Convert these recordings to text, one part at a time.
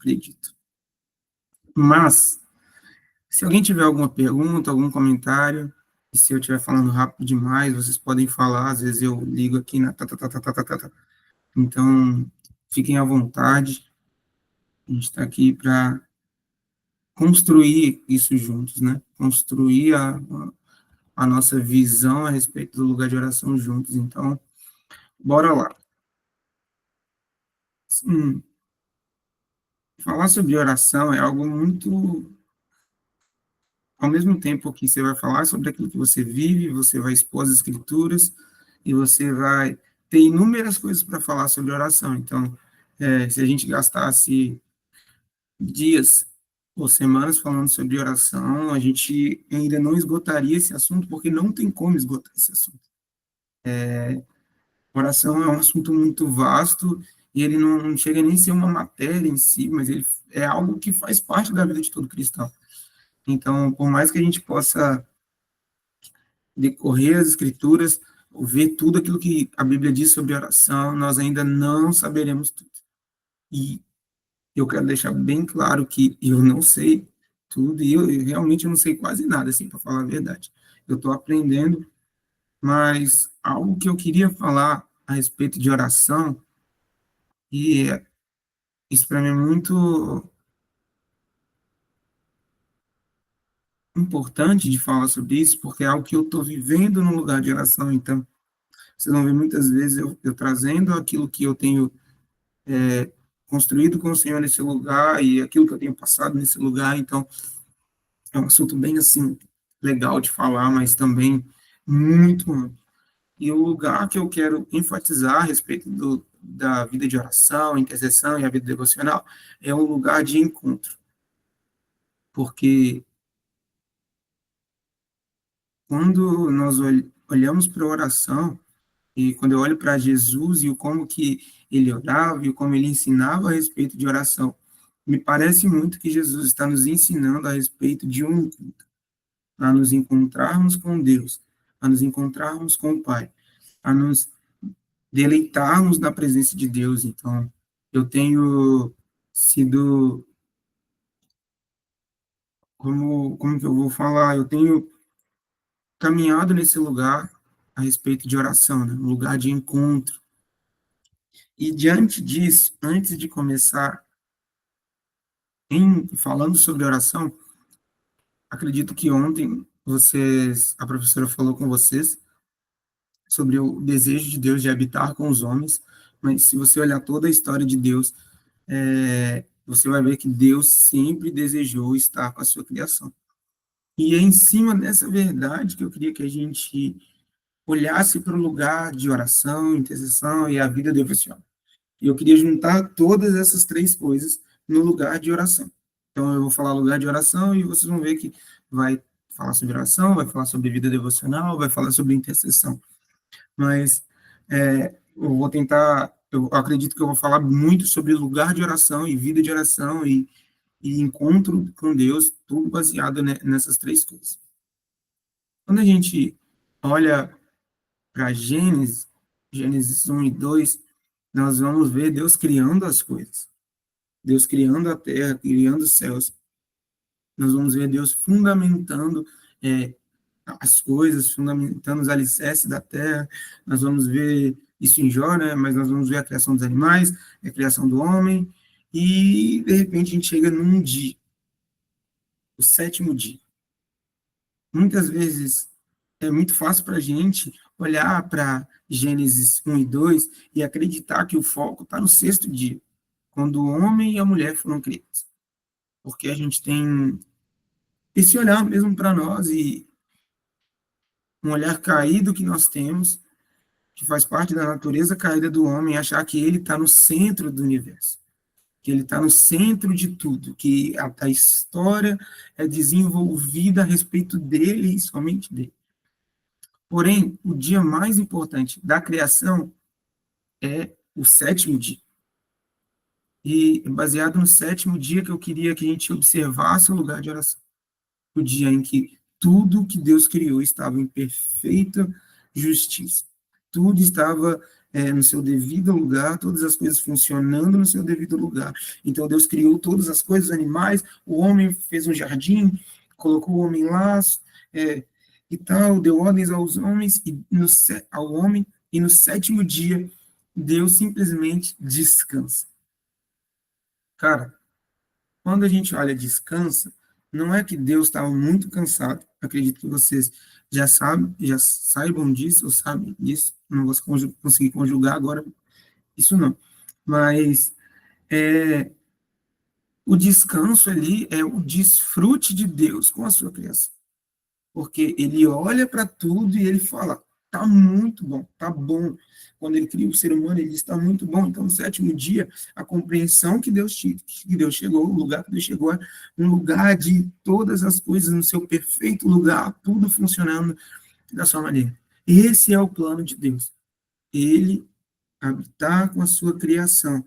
acredito. Mas, se alguém tiver alguma pergunta, algum comentário, e se eu estiver falando rápido demais, vocês podem falar, às vezes eu ligo aqui na tá. Então, fiquem à vontade, a gente está aqui para construir isso juntos, né? Construir a nossa visão a respeito do lugar de oração juntos. Então, bora lá. Falar sobre oração é algo muito. Ao mesmo tempo que você vai falar sobre aquilo que você vive, você vai expor as escrituras e você vai ter inúmeras coisas para falar sobre oração. Então, se a gente gastasse dias ou semanas falando sobre oração, a gente ainda não esgotaria esse assunto, porque não tem como esgotar esse assunto. Oração é um assunto muito vasto e ele não chega nem a ser uma matéria em si, mas ele é algo que faz parte da vida de todo cristão. Então, por mais que a gente possa decorrer as escrituras, ver tudo aquilo que a Bíblia diz sobre oração, nós ainda não saberemos tudo. E eu quero deixar bem claro que eu não sei tudo, e eu realmente não sei quase nada, assim, para falar a verdade. Eu estou aprendendo, mas algo que eu queria falar a respeito de oração, e isso para mim é muito importante de falar sobre isso, porque é algo que eu estou vivendo no lugar de oração. Então, vocês vão ver muitas vezes eu trazendo aquilo que eu tenho construído com o Senhor nesse lugar e aquilo que eu tenho passado nesse lugar. Então, é um assunto bem assim legal de falar, mas também muito amplo. E o lugar que eu quero enfatizar a respeito da vida de oração, intercessão e a vida devocional é um lugar de encontro. Porque quando nós olhamos para a oração, e quando eu olho para Jesus e o como que ele orava e o como ele ensinava a respeito de oração, me parece muito que Jesus está nos ensinando a respeito de um encontro, a nos encontrarmos com Deus, a nos encontrarmos com o Pai, a nos deleitarmos na presença de Deus. Então, eu tenho sido, como que eu vou falar? Eu tenho caminhado nesse lugar a respeito de oração, né? Um lugar de encontro. E diante disso, antes de começar falando sobre oração, acredito que ontem a professora falou com vocês sobre o desejo de Deus de habitar com os homens, mas se você olhar toda a história de Deus, você vai ver que Deus sempre desejou estar com a sua criação. E é em cima dessa verdade que eu queria que a gente olhasse para o lugar de oração, intercessão e a vida devocional. E eu queria juntar todas essas três coisas no lugar de oração. Então, eu vou falar lugar de oração e vocês vão ver que vai falar sobre oração, vai falar sobre vida devocional, vai falar sobre intercessão. Mas eu vou tentar, eu acredito que eu vou falar muito sobre lugar de oração e vida de oração e encontro com Deus, tudo baseado nessas três coisas. Quando a gente olha para Gênesis 1 e 2, nós vamos ver Deus criando as coisas. Deus criando a terra, criando os céus. Nós vamos ver Deus fundamentando as coisas, fundamentando os alicerces da terra. Nós vamos ver isso em Jó, né? Mas nós vamos ver a criação dos animais, a criação do homem, e de repente a gente chega num dia, o sétimo dia. Muitas vezes é muito fácil para a gente olhar para Gênesis 1 e 2 e acreditar que o foco está no sexto dia, quando o homem e a mulher foram criados. Porque a gente tem esse olhar mesmo para nós e um olhar caído que nós temos, que faz parte da natureza caída do homem, achar que ele está no centro do universo, que ele está no centro de tudo, que a história é desenvolvida a respeito dele e somente dele. Porém, o dia mais importante da criação é o sétimo dia. E baseado no sétimo dia que eu queria que a gente observasse o lugar de oração. O dia em que tudo que Deus criou estava em perfeita justiça. Tudo estava no seu devido lugar, todas as coisas funcionando no seu devido lugar. Então Deus criou todas as coisas, animais, o homem fez um jardim, colocou o homem lá, é, e tal, deu ordens aos homens e ao homem, e no sétimo dia Deus simplesmente descansa. Cara, quando a gente olha descansa, não é que Deus estava muito cansado. Acredito que vocês já sabem, já saibam disso, ou sabem disso. Não vou conseguir conjugar agora isso não. Mas o descanso ali é o desfrute de Deus com a sua criação. Porque ele olha para tudo e ele fala, tá muito bom, tá bom. Quando ele cria o ser humano, ele diz, tá muito bom. Então, no sétimo dia, a compreensão que Deus chegou, o lugar que Deus chegou, é um lugar de todas as coisas no seu perfeito lugar, tudo funcionando da sua maneira. Esse é o plano de Deus. Ele habitar com a sua criação.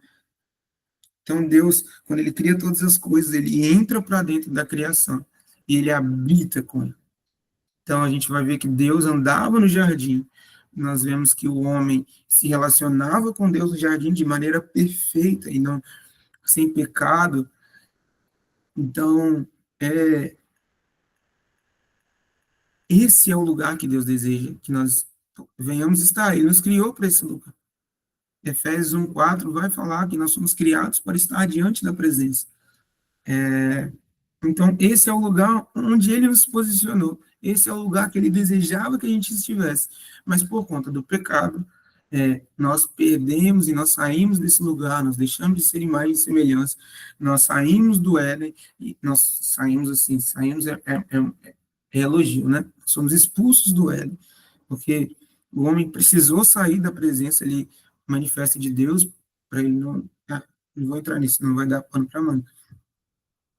Então, Deus, quando ele cria todas as coisas, ele entra para dentro da criação e ele habita com ela. Então, a gente vai ver que Deus andava no jardim. Nós vemos que o homem se relacionava com Deus no jardim de maneira perfeita e não sem pecado. Então, é, esse é o lugar que Deus deseja que nós venhamos estar. Ele nos criou para esse lugar. Efésios 1:4 vai falar que nós somos criados para estar diante da presença. Então, esse é o lugar onde ele nos posicionou. Esse é o lugar que ele desejava que a gente estivesse. Mas por conta do pecado, nós perdemos e nós saímos desse lugar, nós deixamos de ser imagem e semelhança, nós saímos do Éden, e nós saímos assim, saímos é elogio, né? Somos expulsos do Éden, porque o homem precisou sair da presença ali manifesta de Deus, para ele não. Não vou entrar nisso, não vai dar pano para manga.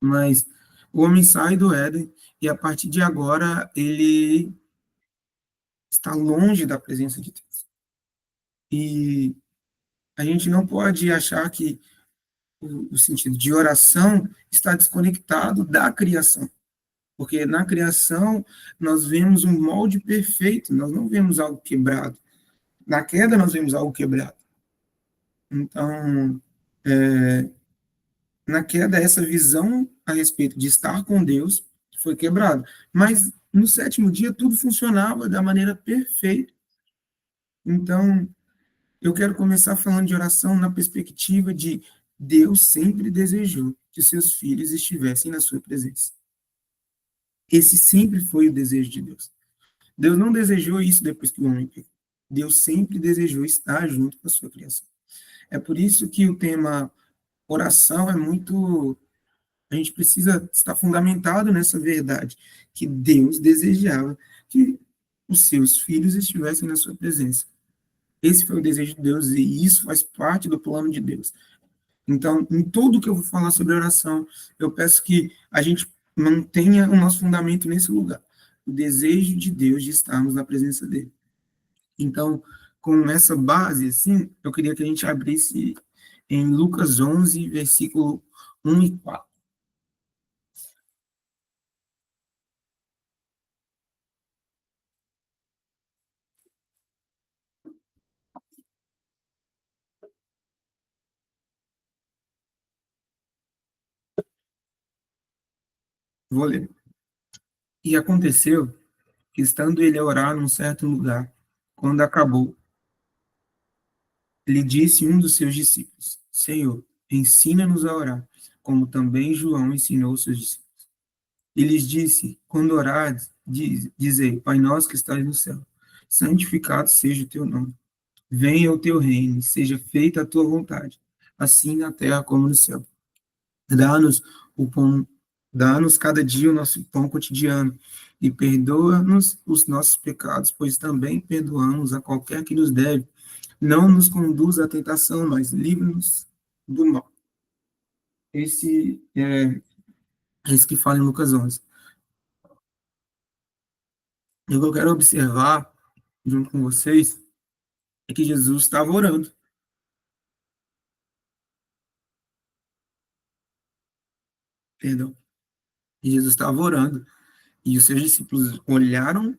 Mas o homem sai do Éden e a partir de agora ele está longe da presença de Deus. E a gente não pode achar que o sentido de oração está desconectado da criação, porque na criação nós vemos um molde perfeito, nós não vemos algo quebrado. Na queda nós vemos algo quebrado. Então, na queda, essa visão a respeito de estar com Deus foi quebrada. Mas no sétimo dia tudo funcionava da maneira perfeita. Então, eu quero começar falando de oração na perspectiva de Deus sempre desejou que seus filhos estivessem na sua presença. Esse sempre foi o desejo de Deus. Deus não desejou isso depois que o homem pecou. Deus sempre desejou estar junto com a sua criação. É por isso que o tema oração é muito. A gente precisa estar fundamentado nessa verdade, que Deus desejava que os seus filhos estivessem na sua presença. Esse foi o desejo de Deus e isso faz parte do plano de Deus. Então, em tudo que eu vou falar sobre oração, eu peço que a gente mantenha o nosso fundamento nesse lugar. O desejo de Deus de estarmos na presença dele. Então, com essa base, assim, eu queria que a gente abrisse em Lucas 11, versículo 1 e 4. Vou ler. E aconteceu que, estando ele a orar num certo lugar, quando acabou, lhe disse um dos seus discípulos: Senhor, ensina-nos a orar, como também João ensinou os seus discípulos. E lhes disse: Quando orares, dizei: Pai nosso que estás no céu, santificado seja o teu nome. Venha o teu reino, seja feita a tua vontade, assim na terra como no céu. Dá-nos o pão, dá-nos cada dia o nosso pão cotidiano, e perdoa-nos os nossos pecados, pois também perdoamos a qualquer que nos deve. Não nos conduza à tentação, mas livre-nos do mal. Esse é isso que fala em Lucas 11. E o que eu quero observar, junto com vocês, é que Jesus estava orando, perdão. E Jesus estava orando, e os seus discípulos olharam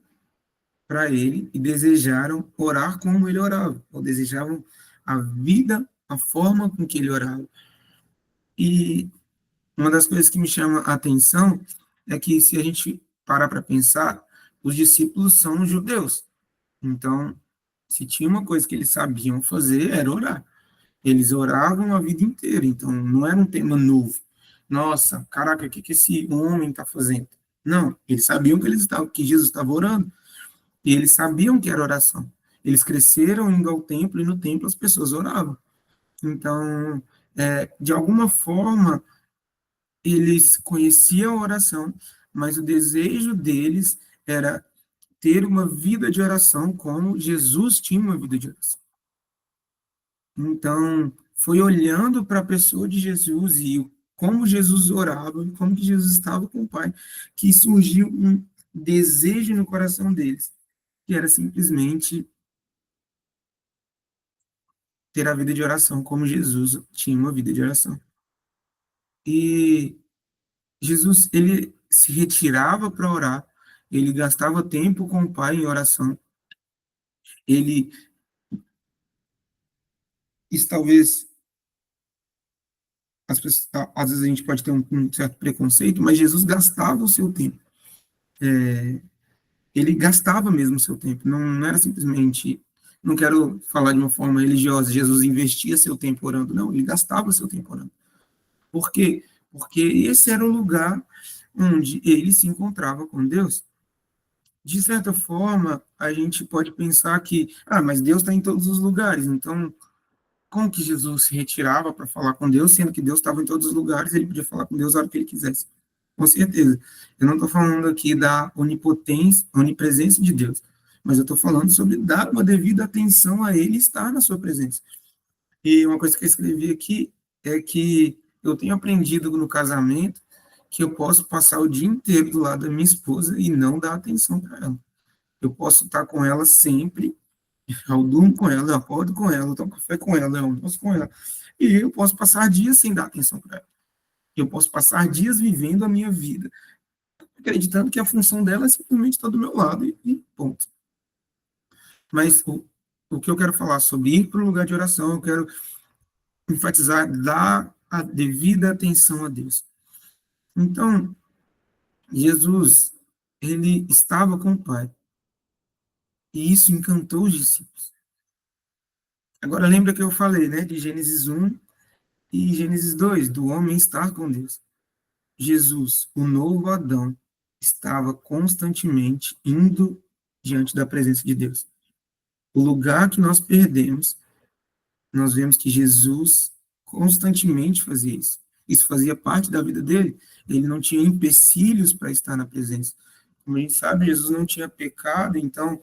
para ele e desejaram orar como ele orava, ou desejavam a vida, a forma com que ele orava. E uma das coisas que me chama a atenção é que, se a gente parar para pensar, os discípulos são judeus. Então, se tinha uma coisa que eles sabiam fazer, era orar. Eles oravam a vida inteira, então não era um tema novo. Nossa, caraca, o que que esse homem está fazendo? Não, eles sabiam que, que Jesus estava orando, e eles sabiam que era oração. Eles cresceram indo ao templo, e no templo as pessoas oravam. Então, de alguma forma, eles conheciam a oração, mas o desejo deles era ter uma vida de oração como Jesus tinha uma vida de oração. Então, foi olhando para a pessoa de Jesus e como Jesus orava, como que Jesus estava com o Pai, que surgiu um desejo no coração deles, que era simplesmente ter a vida de oração como Jesus tinha uma vida de oração. E Jesus, ele se retirava para orar, ele gastava tempo com o Pai em oração, ele, isso talvez, as pessoas, às vezes a gente pode ter um certo preconceito, mas Jesus gastava o seu tempo. Ele gastava mesmo o seu tempo, não era simplesmente, não quero falar de uma forma religiosa, Jesus investia seu tempo orando, não, ele gastava seu tempo orando. Por quê? Porque esse era o lugar onde ele se encontrava com Deus. De certa forma, a gente pode pensar que, mas Deus está em todos os lugares, então como que Jesus se retirava para falar com Deus, sendo que Deus estava em todos os lugares, ele podia falar com Deus a hora que ele quisesse? Com certeza. Eu não estou falando aqui da onipotência, onipresença de Deus, mas eu estou falando sobre dar uma devida atenção a ele estar na sua presença. E uma coisa que eu escrevi aqui é que eu tenho aprendido no casamento que eu posso passar o dia inteiro do lado da minha esposa e não dar atenção para ela. Eu posso estar com ela sempre, eu durmo com ela, eu acordo com ela, eu tomo café com ela, eu almoço com ela. E eu posso passar dias sem dar atenção para ela. Eu posso passar dias vivendo a minha vida, acreditando que a função dela é simplesmente estar do meu lado e ponto. Mas o que eu quero falar sobre ir para o lugar de oração, eu quero enfatizar, dar a devida atenção a Deus. Então, Jesus, ele estava com o Pai, e isso encantou os discípulos. Agora, lembra que eu falei, né, de Gênesis 1 e Gênesis 2, do homem estar com Deus. Jesus, o novo Adão, estava constantemente indo diante da presença de Deus. O lugar que nós perdemos, nós vemos que Jesus constantemente fazia isso. Isso fazia parte da vida dele. Ele não tinha empecilhos para estar na presença. Como a gente sabe, Jesus não tinha pecado, então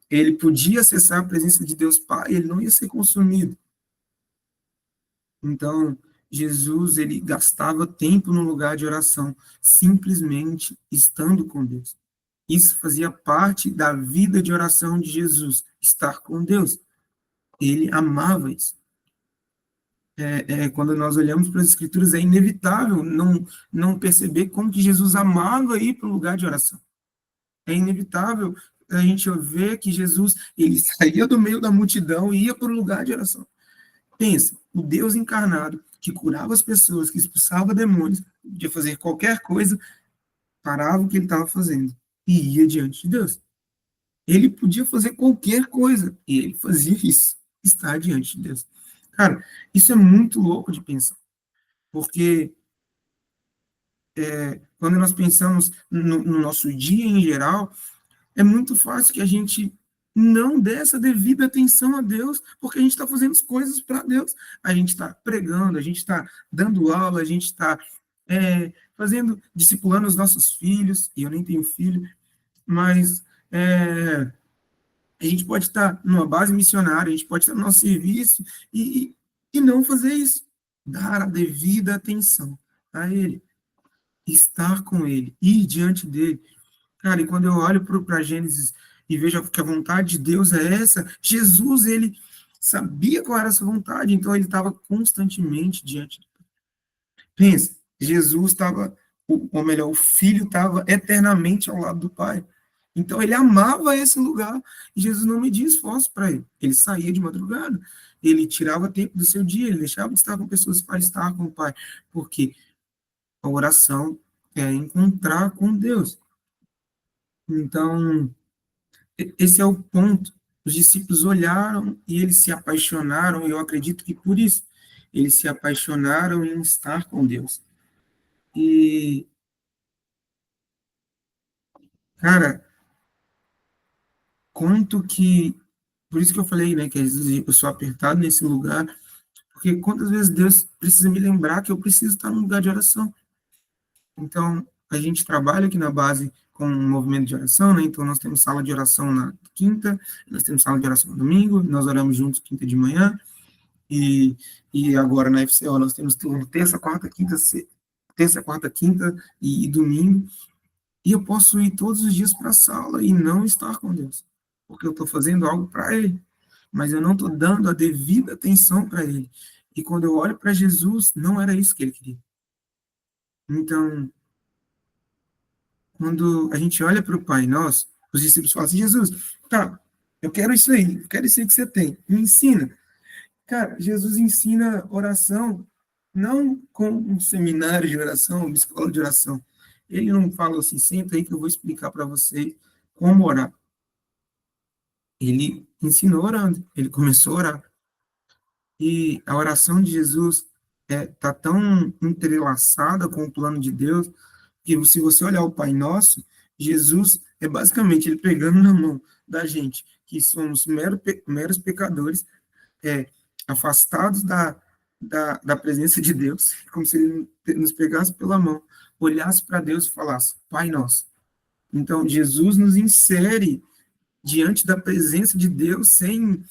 ele podia acessar a presença de Deus Pai, ele não ia ser consumido. Então, Jesus, ele gastava tempo no lugar de oração, simplesmente estando com Deus. Isso fazia parte da vida de oração de Jesus, estar com Deus. Ele amava isso. Quando nós olhamos para as Escrituras, é inevitável não perceber como que Jesus amava ir para o lugar de oração. É inevitável a gente ver que Jesus, ele saía do meio da multidão e ia para o lugar de oração. Pensa, o Deus encarnado, que curava as pessoas, que expulsava demônios, podia fazer qualquer coisa, parava o que ele estava fazendo e ia diante de Deus. Ele podia fazer qualquer coisa, e ele fazia isso, estar diante de Deus. Cara, isso é muito louco de pensar, porque quando nós pensamos no nosso dia em geral, é muito fácil que a gente não dê essa devida atenção a Deus, porque a gente está fazendo as coisas para Deus. A gente está pregando, a gente está dando aula, a gente está fazendo, discipulando os nossos filhos, e eu nem tenho filho, mas a gente pode estar numa base missionária, a gente pode estar no nosso serviço e não fazer isso. Dar a devida atenção a Ele, estar com Ele, ir diante dele. Cara, e quando eu olho para Gênesis e vejo que a vontade de Deus é essa, Jesus, ele sabia qual era essa vontade, então ele estava constantemente diante. Pensa, Jesus estava, ou melhor, o Filho estava eternamente ao lado do Pai. Então ele amava esse lugar e Jesus não media esforço para ele. Ele saía de madrugada, ele tirava tempo do seu dia, ele deixava de estar com pessoas para estar com o Pai, porque a oração é encontrar com Deus. Então, esse é o ponto. Os discípulos olharam e eles se apaixonaram, e eu acredito que por isso eles se apaixonaram em estar com Deus. E, cara, quanto que. Por isso que eu falei, né, que às vezes eu sou apertado nesse lugar, porque quantas vezes Deus precisa me lembrar que eu preciso estar num lugar de oração. Então, a gente trabalha aqui na base com um movimento de oração, né? Então, nós temos sala de oração na quinta, nós temos sala de oração no domingo, nós oramos juntos quinta de manhã, e, e agora na FCO nós temos turno terça, quarta, quinta, terça, quarta, quinta e domingo, e eu posso ir todos os dias para a sala e não estar com Deus, porque eu estou fazendo algo para Ele, mas eu não estou dando a devida atenção para Ele. E quando eu olho para Jesus, não era isso que Ele queria. Então, quando a gente olha para o Pai Nosso, os discípulos falam assim, Jesus, tá, eu quero isso aí, eu quero isso aí que você tem, me ensina. Cara, Jesus ensina oração não com um seminário de oração, uma escola de oração. Ele não fala assim, senta aí que eu vou explicar para você como orar. Ele ensinou orando, ele começou a orar. E a oração de Jesus tá tão entrelaçada com o plano de Deus, que se você olhar o Pai Nosso, Jesus é basicamente ele pegando na mão da gente, que somos meros pecadores, afastados da presença de Deus, como se ele nos pegasse pela mão, olhasse para Deus e falasse, Pai Nosso. Então, Jesus nos insere diante da presença de Deus sem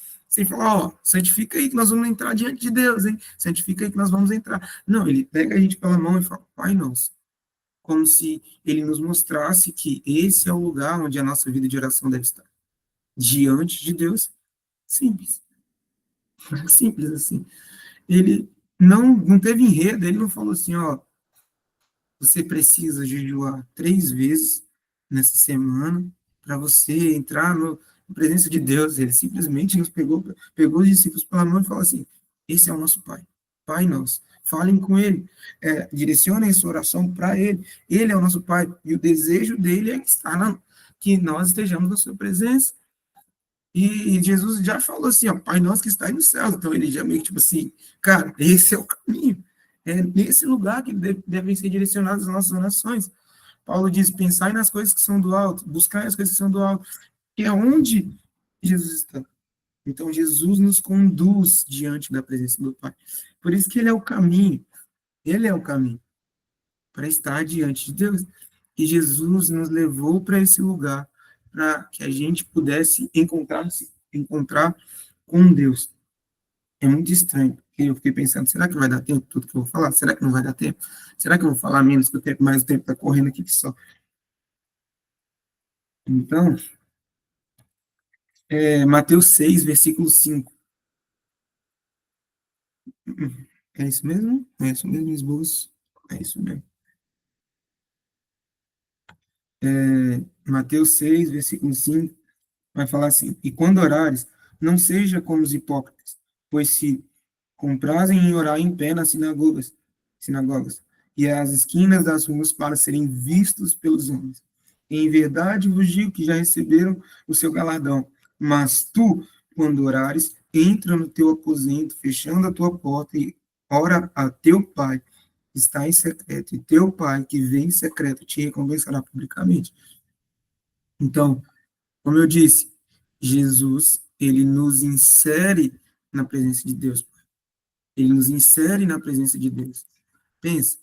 falar, ó, santifica aí que nós vamos entrar diante de Deus, hein? Santifica aí que nós vamos entrar. Não, ele pega a gente pela mão e fala, Pai Nosso. Como se ele nos mostrasse que esse é o lugar onde a nossa vida de oração deve estar. Diante de Deus, simples. Simples assim. Ele não teve enredo, ele não falou assim, ó, você precisa jejuar 3 vezes nessa semana para você entrar na presença de Deus. Ele simplesmente nos pegou os discípulos pela mão e falou assim, esse é o nosso Pai, Pai nosso. Falem com Ele, direcionem a sua oração para Ele é o nosso Pai, e o desejo dele é que nós estejamos na sua presença. E Jesus já falou assim, ó, Pai nosso que está aí no céu. Então ele já meio que tipo assim, cara, esse é o caminho. É nesse lugar que devem ser direcionadas as nossas orações. Paulo diz, pensai nas coisas que são do alto, buscai as coisas que são do alto, que é onde Jesus está. Então Jesus nos conduz diante da presença do Pai. Por isso que ele é o caminho. Ele é o caminho para estar diante de Deus. E Jesus nos levou para esse lugar para que a gente pudesse encontrar com Deus. É muito estranho, porque eu fiquei pensando, será que vai dar tempo tudo que eu vou falar? Será que não vai dar tempo? Será que eu vou falar menos que o tempo, mas o tempo está correndo aqui que só? Então, Mateus 6, versículo 5. É isso mesmo? É isso mesmo, esboço? É isso mesmo. Mateus 6, versículo 5, vai falar assim, e quando orares, não seja como os hipócritas, pois se comprazem em orar em pé nas sinagogas e às esquinas das ruas para serem vistos pelos homens. Em verdade vos digo que já receberam o seu galardão. Mas tu, quando orares, entra no teu aposento, fechando a tua porta e ora a teu pai, que está em secreto, e teu pai, que vem em secreto, te recompensará publicamente. Então, como eu disse, Jesus, ele nos insere na presença de Deus. Ele nos insere na presença de Deus. Pensa,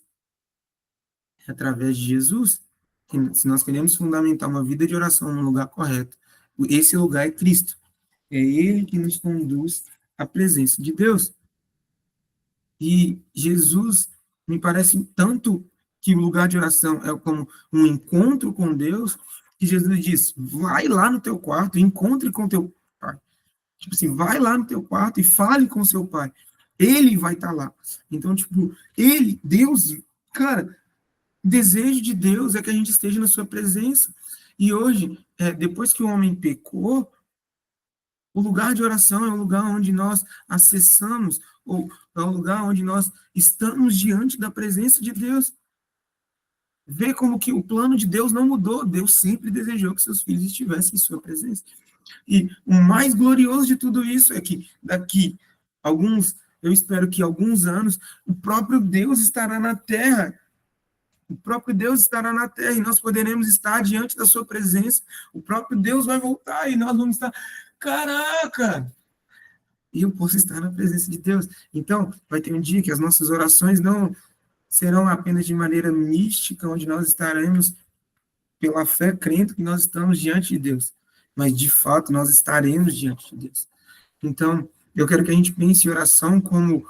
é através de Jesus, que se nós queremos fundamentar uma vida de oração no lugar correto, esse lugar é Cristo. É Ele que nos conduz à presença de Deus. E Jesus, me parece tanto que o lugar de oração é como um encontro com Deus, que Jesus diz, vai lá no teu quarto, encontre com teu pai. Tipo assim, vai lá no teu quarto e fale com seu pai. Ele vai estar lá. Então, tipo, Deus, cara, o desejo de Deus é que a gente esteja na sua presença. E hoje, depois que o homem pecou, o lugar de oração é o lugar onde nós acessamos, ou é o lugar onde nós estamos diante da presença de Deus. Vê como que o plano de Deus não mudou. Deus sempre desejou que seus filhos estivessem em sua presença. E o mais glorioso de tudo isso é que daqui eu espero que alguns anos, o próprio Deus estará na terra. O próprio Deus estará na terra e nós poderemos estar diante da sua presença. O próprio Deus vai voltar e nós vamos estar. Caraca! E eu posso estar na presença de Deus. Então, vai ter um dia que as nossas orações não serão apenas de maneira mística, onde nós estaremos pela fé crendo que nós estamos diante de Deus, mas de fato nós estaremos diante de Deus. Então, eu quero que a gente pense em oração como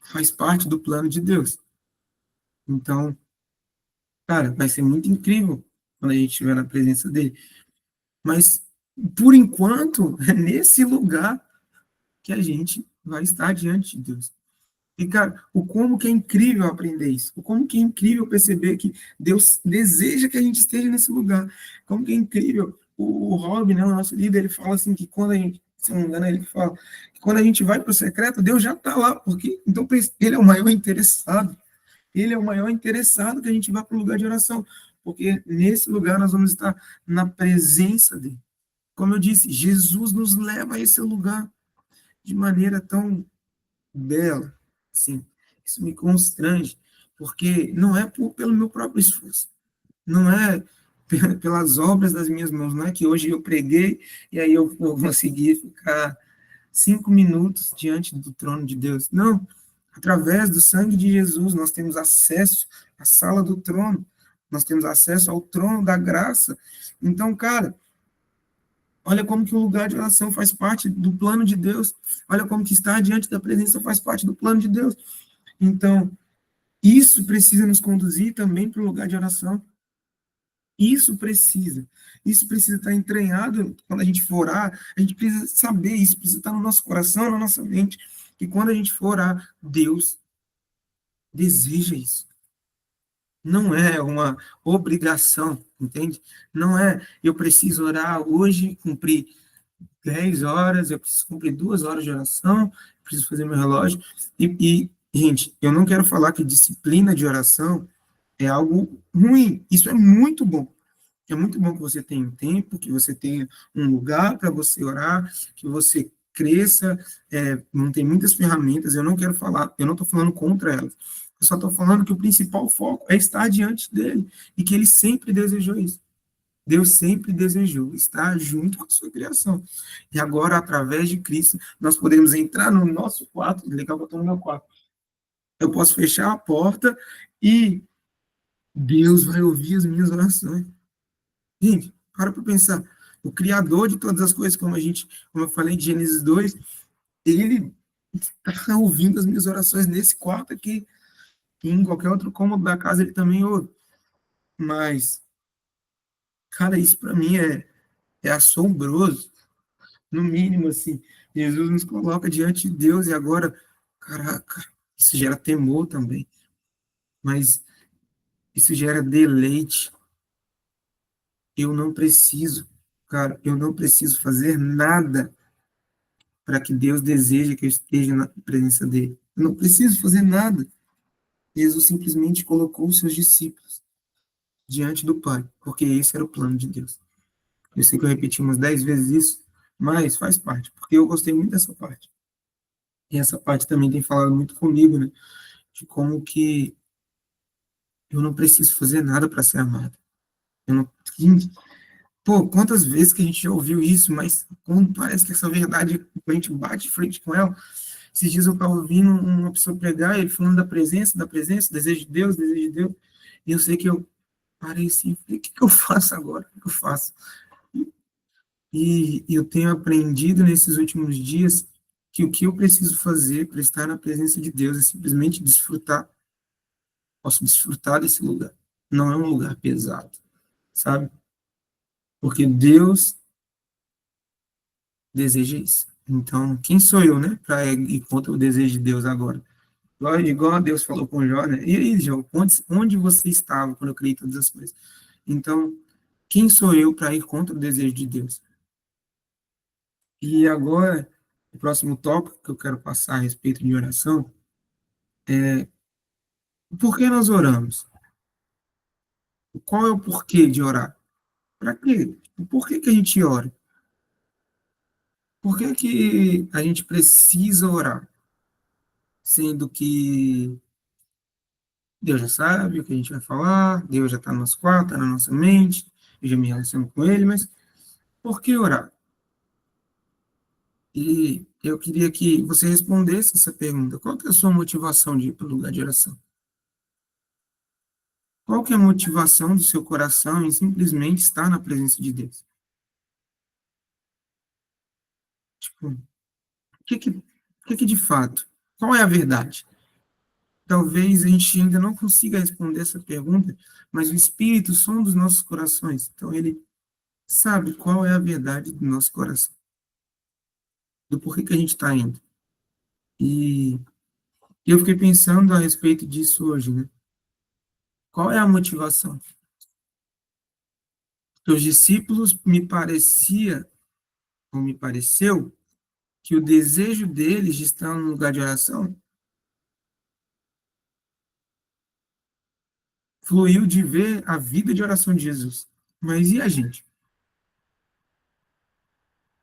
faz parte do plano de Deus. Então, cara, vai ser muito incrível quando a gente estiver na presença dele. Mas, por enquanto, é nesse lugar que a gente vai estar diante de Deus. E, cara, o como que é incrível aprender isso. O como que é incrível perceber que Deus deseja que a gente esteja nesse lugar. Como que é incrível. O Rob, né, o nosso líder, ele fala assim que quando a gente, se não me engano, ele fala que quando a gente vai para o secreto, Deus já está lá, porque então ele é o maior interessado. Ele é o maior interessado que a gente vá para o lugar de oração, porque nesse lugar nós vamos estar na presença dele. Como eu disse, Jesus nos leva a esse lugar de maneira tão bela, assim, isso me constrange, porque não é pelo meu próprio esforço, não é pelas obras das minhas mãos, não é que hoje eu preguei e aí eu vou conseguir ficar 5 minutos diante do trono de Deus. Não, através do sangue de Jesus nós temos acesso à sala do trono, nós temos acesso ao trono da graça. Então, cara, olha como que o lugar de oração faz parte do plano de Deus. Olha como que estar diante da presença faz parte do plano de Deus. Então, isso precisa nos conduzir também para o lugar de oração. Isso precisa. Isso precisa estar entranhado quando a gente for orar. A gente precisa saber isso, precisa estar no nosso coração, na nossa mente, que quando a gente for orar, Deus deseja isso. Não é uma obrigação, entende? Não é eu preciso orar hoje, cumprir 10 horas, eu preciso cumprir 2 horas de oração, preciso fazer meu relógio. Gente, eu não quero falar que disciplina de oração é algo ruim. Isso é muito bom. É muito bom que você tenha um tempo, que você tenha um lugar para você orar, que você cresça, não tem muitas ferramentas, eu não quero falar, eu não estou falando contra elas. Eu só estou falando que o principal foco é estar diante dele, e que ele sempre desejou isso. Deus sempre desejou estar junto com a sua criação. E agora, através de Cristo, nós podemos entrar no nosso quarto, legal que eu estou no meu quarto. Eu posso fechar a porta e Deus vai ouvir as minhas orações. Gente, para pensar. O Criador de todas as coisas, como eu falei de Gênesis 2, ele está ouvindo as minhas orações nesse quarto aqui. E em qualquer outro cômodo da casa ele também ouve. Mas, cara, isso para mim é assombroso. No mínimo, assim, Jesus nos coloca diante de Deus e agora, caraca, isso gera temor também, mas isso gera deleite. Eu não preciso, cara, eu não preciso fazer nada para que Deus deseje que eu esteja na presença dele. Eu não preciso fazer nada. Jesus simplesmente colocou os seus discípulos diante do Pai, porque esse era o plano de Deus. Eu sei que eu repeti umas 10 vezes isso, mas faz parte, porque eu gostei muito dessa parte. E essa parte também tem falado muito comigo, né? De como que eu não preciso fazer nada para ser amado. Eu não, pô, quantas vezes que a gente já ouviu isso, mas quando parece que essa verdade, a gente bate de frente com ela. Esses dias eu estava ouvindo uma pessoa pregar, ele falando da presença, desejo de Deus, desejo de Deus. E eu sei que eu parei assim, falei, o que eu faço agora? O que eu faço? E eu tenho aprendido nesses últimos dias que o que eu preciso fazer para estar na presença de Deus é simplesmente desfrutar. Posso desfrutar desse lugar. Não é um lugar pesado, sabe? Porque Deus deseja isso. Então, quem sou eu, né, para ir contra o desejo de Deus agora? Igual Deus falou com Jó, né? E aí, Jó, onde você estava quando eu criei todas as coisas? Então, quem sou eu para ir contra o desejo de Deus? E agora, o próximo tópico que eu quero passar a respeito de oração, por que nós oramos? Qual é o porquê de orar? Para quê? Por que que a gente ora? Por que que a gente precisa orar? Sendo que Deus já sabe o que a gente vai falar, Deus já está no nosso quarto, está na nossa mente, eu já me relaciono com Ele, mas por que orar? E eu queria que você respondesse essa pergunta. Qual que é a sua motivação de ir para o lugar de oração? Qual que é a motivação do seu coração em simplesmente estar na presença de Deus? Tipo, o que de fato? Qual é a verdade? Talvez a gente ainda não consiga responder essa pergunta, mas o Espírito sonda os nossos corações. Então, ele sabe qual é a verdade do nosso coração, do porquê que a gente está indo. E eu fiquei pensando a respeito disso hoje, né? Qual é a motivação? Os discípulos me pareceu, que o desejo deles de estar no lugar de oração fluiu de ver a vida de oração de Jesus. Mas e a gente?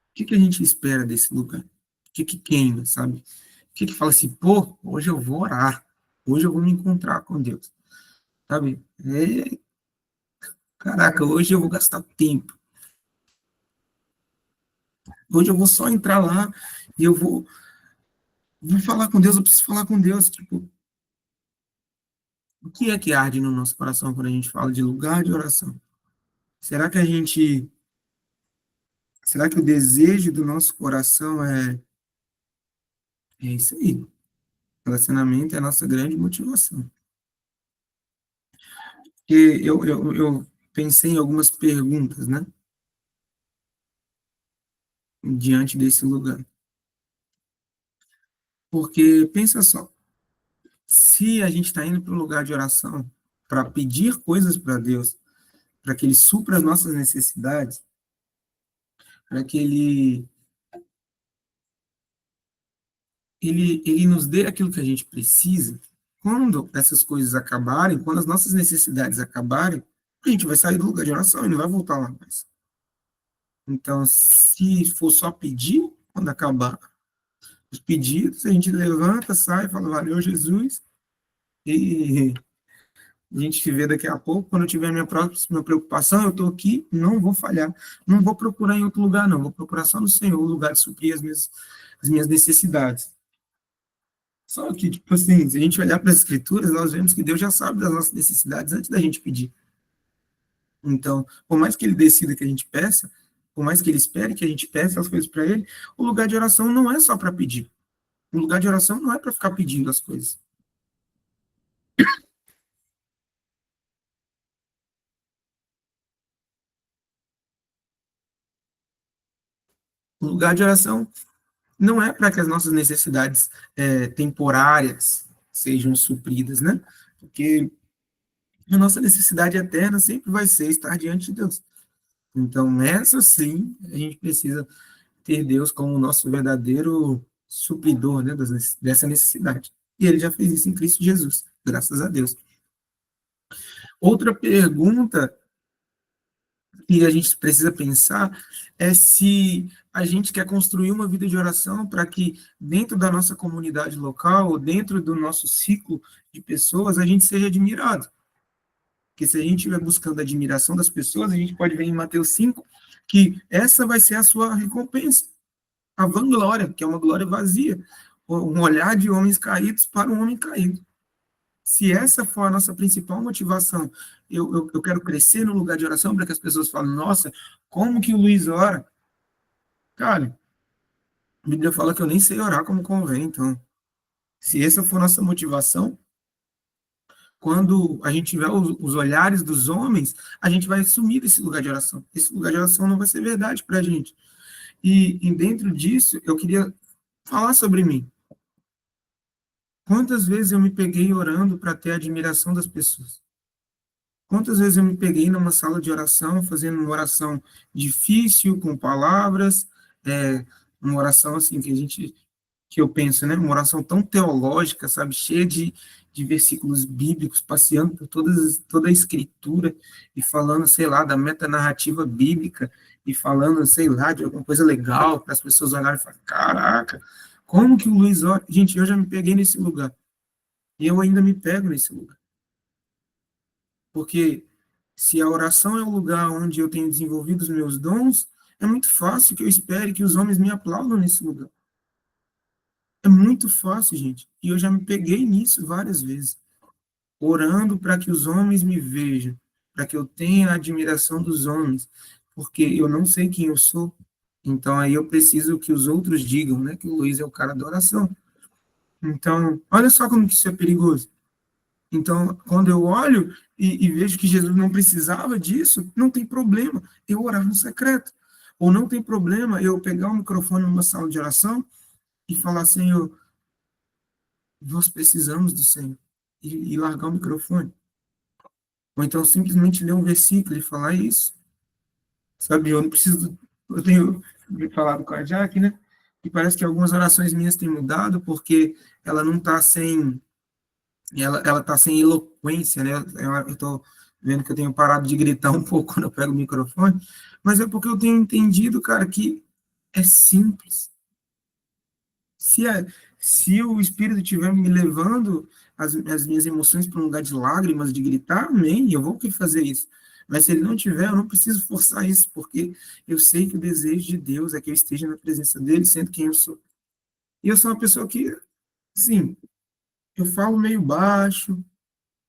O que que a gente espera desse lugar? O que que queima, sabe? O que que fala assim, pô, hoje eu vou orar, hoje eu vou me encontrar com Deus, sabe? Caraca, hoje eu vou gastar tempo, hoje eu vou só entrar lá e vou falar com Deus, eu preciso falar com Deus, tipo, o que é que arde no nosso coração quando a gente fala de lugar de oração? Será que a gente, será que o desejo do nosso coração é isso aí? Relacionamento é a nossa grande motivação. Porque eu pensei em algumas perguntas, né, diante desse lugar. Porque, pensa só, se a gente está indo para um lugar de oração para pedir coisas para Deus, para que Ele supra as nossas necessidades, para que ele nos dê aquilo que a gente precisa, quando essas coisas acabarem, quando as nossas necessidades acabarem, a gente vai sair do lugar de oração e não vai voltar lá mais. Então, se for só pedir, quando acabar os pedidos, a gente levanta, sai, fala, valeu, Jesus, e a gente se vê daqui a pouco, quando eu tiver minha próxima preocupação, eu estou aqui, não vou falhar, não vou procurar em outro lugar, não, vou procurar só no Senhor, o lugar de suprir as minhas necessidades. Só que, tipo assim, se a gente olhar para as escrituras, nós vemos que Deus já sabe das nossas necessidades antes da gente pedir. Então, por mais que ele decida que a gente peça, por mais que ele espere que a gente peça as coisas para ele, o lugar de oração não é só para pedir. O lugar de oração não é para ficar pedindo as coisas. O lugar de oração não é para que as nossas necessidades temporárias sejam supridas, né? Porque a nossa necessidade eterna sempre vai ser estar diante de Deus. Então, nessa sim, a gente precisa ter Deus como o nosso verdadeiro supridor, né, dessa necessidade. E ele já fez isso em Cristo Jesus, graças a Deus. Outra pergunta que a gente precisa pensar é se a gente quer construir uma vida de oração para que dentro da nossa comunidade local, ou dentro do nosso ciclo de pessoas, a gente seja admirado. Porque se a gente estiver buscando a admiração das pessoas, a gente pode ver em Mateus 5 que essa vai ser a sua recompensa. A vanglória, que é uma glória vazia, um olhar de homens caídos para um homem caído. Se essa for a nossa principal motivação, eu quero crescer no lugar de oração para que as pessoas falem, nossa, como que o Luiz ora? Cara, a Bíblia fala que eu nem sei orar como convém, então, se essa for a nossa motivação, quando a gente tiver os olhares dos homens, a gente vai sumir desse lugar de oração. Esse lugar de oração não vai ser verdade para a gente. E dentro disso, eu queria falar sobre mim. Quantas vezes eu me peguei orando para ter a admiração das pessoas? Quantas vezes eu me peguei numa sala de oração, fazendo uma oração difícil, com palavras, uma oração assim que eu penso, né? Uma oração tão teológica, sabe? Cheia de versículos bíblicos, passeando por toda a escritura e falando, sei lá, da metanarrativa bíblica e falando, sei lá, de alguma coisa legal para as pessoas olharem e falarem, caraca, como que o Luiz ora? Gente, eu já me peguei nesse lugar. E eu ainda me pego nesse lugar. Porque se a oração é o lugar onde eu tenho desenvolvido os meus dons, é muito fácil que eu espere que os homens me aplaudam nesse lugar. É muito fácil, gente. E eu já me peguei nisso várias vezes, orando para que os homens me vejam, para que eu tenha a admiração dos homens, porque eu não sei quem eu sou. Então aí eu preciso que os outros digam, né, que o Luiz é o cara da oração. Então, olha só como que isso é perigoso. Então, quando eu olho e vejo que Jesus não precisava disso, não tem problema eu orar no secreto. Ou não tem problema eu pegar o microfone numa sala de oração e falar, Senhor, nós precisamos do Senhor. E largar o microfone. Ou então simplesmente ler um versículo e falar isso. Sabe, eu não preciso. Eu tenho falado com a Jaque, né? E parece que algumas orações minhas têm mudado porque ela não está sem. Ela está sem eloquência, né? Eu estou vendo que eu tenho parado de gritar um pouco quando eu pego o microfone, mas é porque eu tenho entendido, cara, que é simples. Se, a, se o Espírito estiver me levando as minhas emoções para um lugar de lágrimas, de gritar, amém, eu vou fazer isso. Mas se ele não tiver, eu não preciso forçar isso, porque eu sei que o desejo de Deus é que eu esteja na presença dele, sendo quem eu sou. E eu sou uma pessoa que, sim, eu falo meio baixo,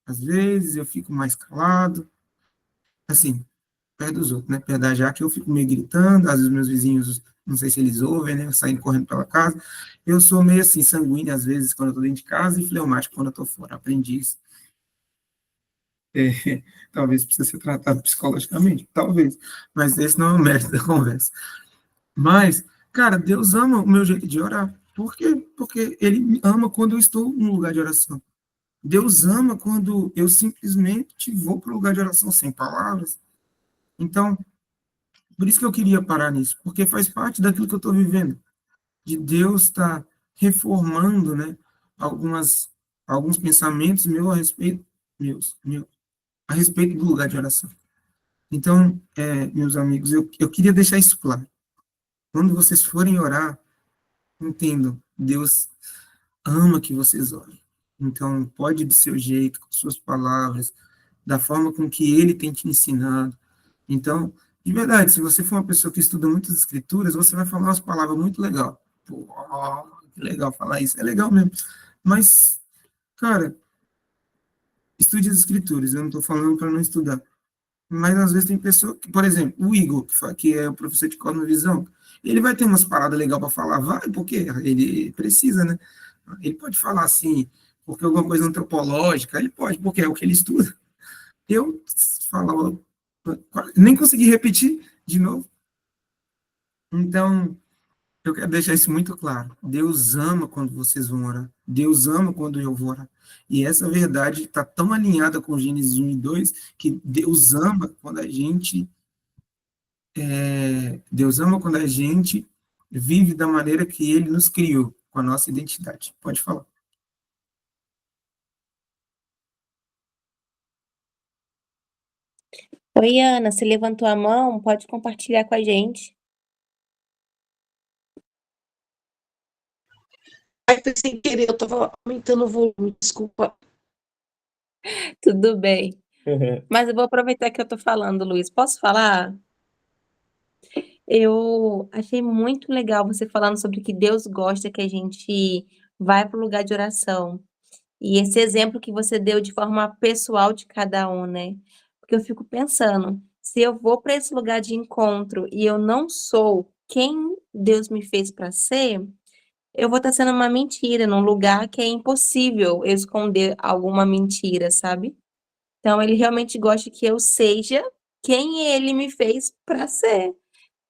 às vezes eu fico mais calado, assim, perto dos outros, né? Perto da Jaque eu fico meio gritando, às vezes meus vizinhos, não sei se eles ouvem, né? Saindo correndo pela casa. Eu sou meio assim, sanguíneo às vezes quando eu tô dentro de casa e fleumático quando eu tô fora. Aprendi isso. É, talvez precise ser tratado psicologicamente, talvez. Mas esse não é o mérito da conversa. Mas, cara, Deus ama o meu jeito de orar. Por quê? Porque Ele ama quando eu estou no lugar de oração. Deus ama quando eu simplesmente vou para o lugar de oração sem palavras. Então, por isso que eu queria parar nisso, porque faz parte daquilo que eu estou vivendo, de Deus estar reformando, né, algumas, alguns pensamentos meus a respeito, a respeito do lugar de oração. Então, meus amigos, eu queria deixar isso claro. Quando vocês forem orar, entendam, Deus ama que vocês orem. Então, pode do seu jeito, com suas palavras, da forma com que Ele tem te ensinado. Então, de verdade, se você for uma pessoa que estuda muitas escrituras, você vai falar umas palavras muito legal. Pô, que legal falar isso, é legal mesmo. Mas, cara, estude as escrituras, eu não estou falando para não estudar. Mas às vezes tem pessoa que, por exemplo, o Igor, que é o professor de cosmovisão, ele vai ter umas paradas legais para falar, vai, porque ele precisa, né? Ele pode falar assim, porque alguma coisa antropológica, ele pode, porque é o que ele estuda. Eu falava, nem consegui repetir de novo. Então, eu quero deixar isso muito claro. Deus ama quando vocês vão orar. Deus ama quando eu vou orar. E essa verdade está tão alinhada com Gênesis 1 e 2 que Deus ama quando a gente vive da maneira que Ele nos criou, com a nossa identidade. Pode falar. Oi, Ana, você levantou a mão? Pode compartilhar com a gente. Ai, foi sem querer, eu tava aumentando o volume, desculpa. Tudo bem. Mas eu vou aproveitar que eu tô falando, Luiz. Posso falar? Eu achei muito legal você falando sobre que Deus gosta que a gente vai para o lugar de oração. E esse exemplo que você deu de forma pessoal de cada um, né? Porque eu fico pensando, se eu vou para esse lugar de encontro e eu não sou quem Deus me fez para ser, eu vou estar sendo uma mentira num lugar que é impossível eu esconder alguma mentira, sabe? Então, ele realmente gosta que eu seja quem ele me fez para ser,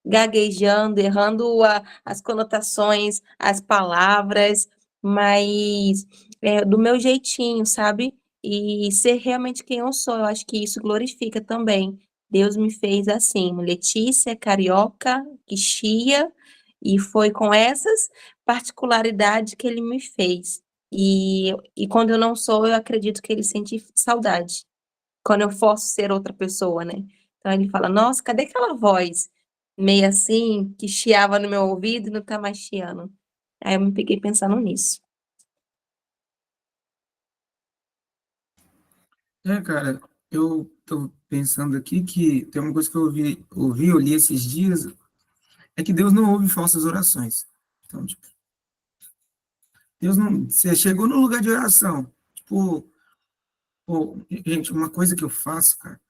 gaguejando, errando as conotações, as palavras, mas do meu jeitinho, sabe? e ser realmente quem eu sou. Eu acho que isso glorifica também. Deus me fez assim, Letícia, carioca, quixia, e foi com essas particularidades que ele me fez. E quando eu não sou, eu acredito que ele sente saudade. Quando eu forço ser outra pessoa, né? Então ele fala: Nossa, cadê aquela voz meio assim, que chiava no meu ouvido e não tá mais chiando? Aí eu me peguei pensando nisso. Cara, eu tô pensando aqui que tem uma coisa que eu li esses dias, é que Deus não ouve falsas orações. Então, tipo, Deus não. Você chegou no lugar de oração. Tipo, pô, gente, uma coisa que eu faço, cara,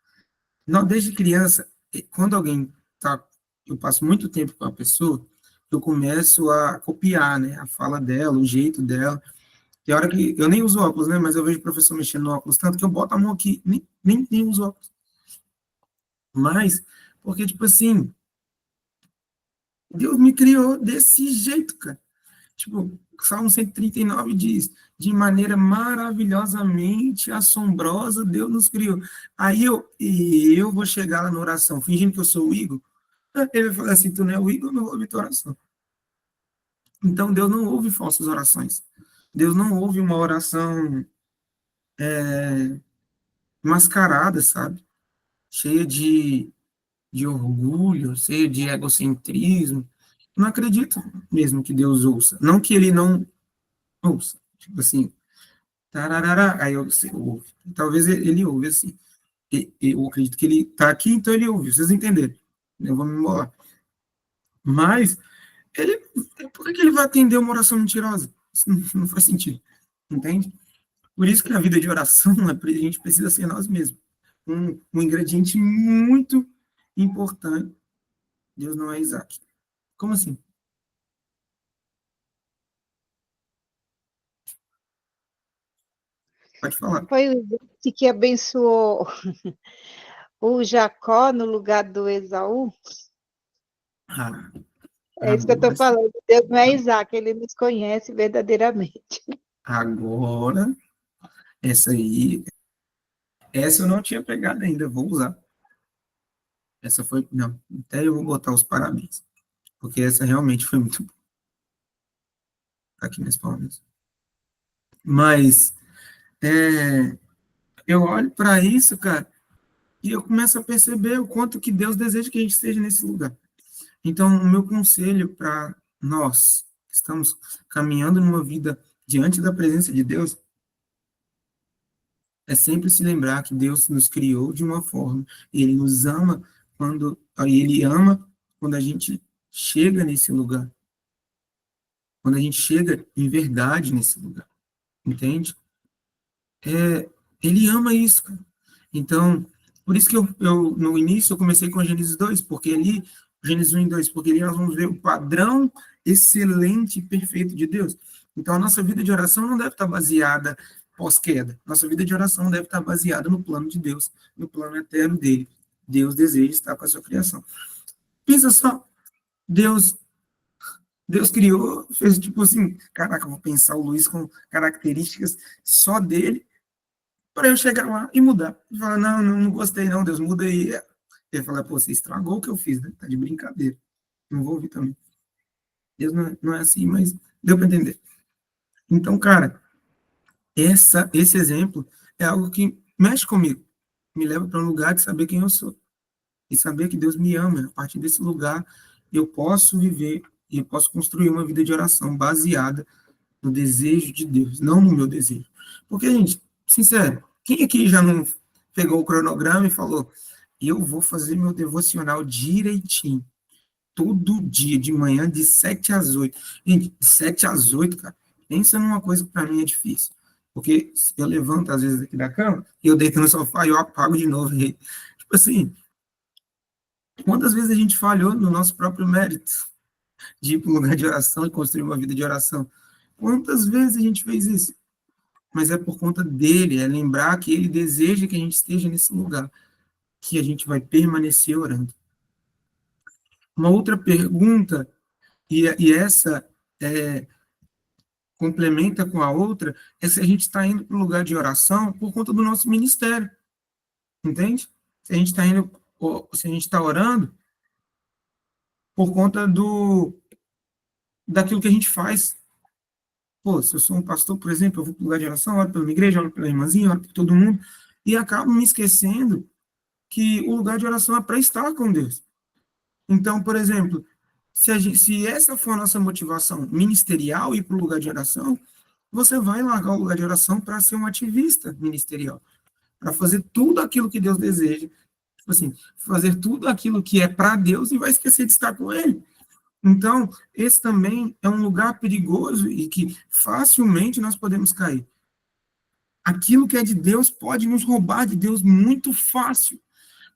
não, desde criança, quando alguém tá. Eu passo muito tempo com a pessoa, eu começo a copiar, né, a fala dela, o jeito dela. Tem hora que eu nem uso óculos, né, mas eu vejo o professor mexendo no óculos, tanto que eu boto a mão aqui, nem uso óculos. Mas, porque, tipo assim, Deus me criou desse jeito, cara. Tipo, Salmo 139 diz: de maneira maravilhosamente assombrosa, Deus nos criou. Eu vou chegar lá na oração, fingindo que eu sou o Igor. Ele vai falar assim: tu não é o Igor, eu não vou ouvir tua oração. Então, Deus não ouve falsas orações. Deus não ouve uma oração mascarada, sabe? Cheia de orgulho, cheia de egocentrismo. Não acredito mesmo que Deus ouça. Não que ele não ouça. Tipo assim, tararara, aí você ouve. Talvez ele ouve assim. Eu acredito que ele está aqui, então ele ouve. Vocês entenderam? Eu vou me embolar. Mas, ele, por que ele vai atender uma oração mentirosa? Isso não faz sentido. Entende? Por isso que na vida de oração, a gente precisa ser nós mesmos. Um ingrediente muito importante. Deus não é Isaac. Como assim? Pode falar. Foi o Isaac que abençoou o Jacó no lugar do Esaú? Ah, É isso que eu estou agora, falando. Deus não é Isaac, ele nos conhece verdadeiramente. agora, essa aí, essa eu não tinha pegado ainda, vou usar. Essa foi, não, até eu vou botar os parabéns, porque essa realmente foi muito boa. Tá aqui nas palmas. Mas, eu olho para isso, cara, e eu começo a perceber o quanto que Deus deseja que a gente esteja nesse lugar. Então, o meu conselho para nós que estamos caminhando numa vida diante da presença de Deus é sempre se lembrar que Deus nos criou de uma forma, e Ele nos ama e Ele ama quando a gente chega nesse lugar, quando a gente chega em verdade nesse lugar, entende? Ele ama isso, cara. Então, por isso que no início eu comecei com Gênesis 2, porque ali, Gênesis 1 e 2, porque ali nós vamos ver o padrão excelente e perfeito de Deus. Então, a nossa vida de oração não deve estar baseada pós-queda. Nossa vida de oração deve estar baseada no plano de Deus, no plano eterno dele. Deus deseja estar com a sua criação. Pensa só, Deus Deus criou, fez tipo assim, caraca, eu vou pensar o Luiz com características só dele, para eu chegar lá e mudar. E falar, não gostei não, Deus, muda aí. Ele fala, pô, você estragou o que eu fiz, né? Tá de brincadeira. Não vou ouvir também. Deus não é assim, mas deu para entender. Então, cara, esse exemplo é algo que mexe comigo. Me leva para um lugar de saber quem eu sou. E saber que Deus me ama. A partir desse lugar, eu posso viver e eu posso construir uma vida de oração baseada no desejo de Deus, não no meu desejo. Porque, gente, sincero, quem aqui já não pegou o cronograma e falou, eu vou fazer meu devocional direitinho, todo dia, de manhã, de 7 às 8. Gente, de 7 às 8, cara, pensa numa coisa que para mim é difícil. Porque eu levanto, às vezes, aqui da cama, e eu deito no sofá e eu apago de novo. E, tipo assim, quantas vezes a gente falhou no nosso próprio mérito de ir para um lugar de oração e construir uma vida de oração? Quantas vezes a gente fez isso? Mas é por conta dele, é lembrar que ele deseja que a gente esteja nesse lugar, que a gente vai permanecer orando. Uma outra pergunta, e essa, complementa com a outra, é se a gente está indo para o lugar de oração por conta do nosso ministério, entende? Se a gente está indo, se a gente está orando por conta daquilo que a gente faz. Pô, se eu sou um pastor, por exemplo, eu vou para o lugar de oração, oro pela minha igreja, oro pela irmãzinha, oro por todo mundo, e acabo me esquecendo que o lugar de oração é para estar com Deus. Então, por exemplo, se essa for a nossa motivação ministerial, ir para o lugar de oração, você vai largar o lugar de oração para ser um ativista ministerial, para fazer tudo aquilo que Deus deseja, tipo assim, fazer tudo aquilo que é para Deus e vai esquecer de estar com Ele. Então, esse também é um lugar perigoso e que facilmente nós podemos cair. Aquilo que é de Deus pode nos roubar de Deus muito fácil.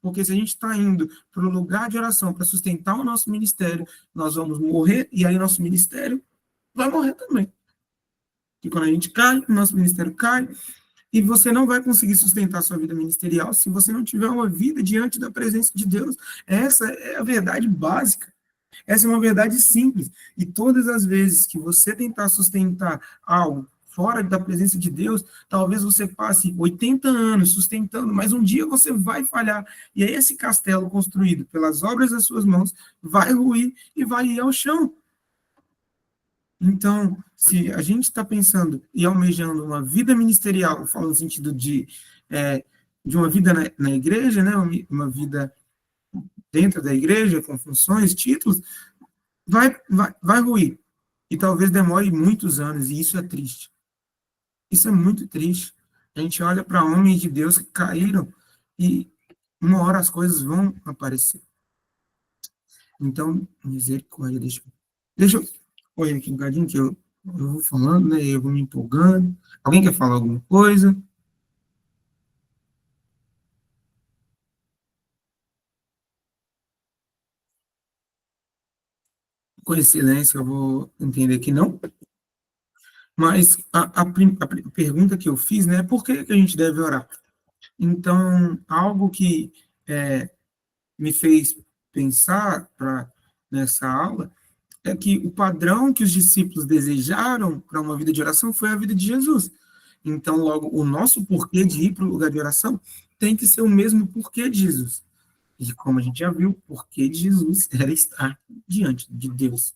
Porque se a gente está indo para o lugar de oração para sustentar o nosso ministério, nós vamos morrer e aí nosso ministério vai morrer também. E quando a gente cai, o nosso ministério cai, e você não vai conseguir sustentar a sua vida ministerial se você não tiver uma vida diante da presença de Deus. Essa é a verdade básica. Essa é uma verdade simples. E todas as vezes que você tentar sustentar algo fora da presença de Deus, talvez você passe 80 anos sustentando, mas um dia você vai falhar. E aí esse castelo construído pelas obras das suas mãos vai ruir e vai ir ao chão. Então, se a gente está pensando e almejando uma vida ministerial, eu falo no sentido de uma vida na igreja, né, uma vida dentro da igreja, com funções, títulos, vai ruir. E talvez demore muitos anos, e isso é triste. Isso é muito triste. A gente olha para homens de Deus que caíram e uma hora as coisas vão aparecer. Então, misericórdia, deixa eu olhar aqui um bocadinho que eu vou falando, né? Eu vou me empolgando. Alguém quer falar alguma coisa? Com esse silêncio eu vou entender que não. Mas a pergunta que eu fiz, né? Por que a gente deve orar? Então, algo que me fez pensar nessa aula é que o padrão que os discípulos desejaram para uma vida de oração foi a vida de Jesus. Então, logo, o nosso porquê de ir para o lugar de oração tem que ser o mesmo porquê de Jesus. E como a gente já viu, o porquê de Jesus era estar diante de Deus,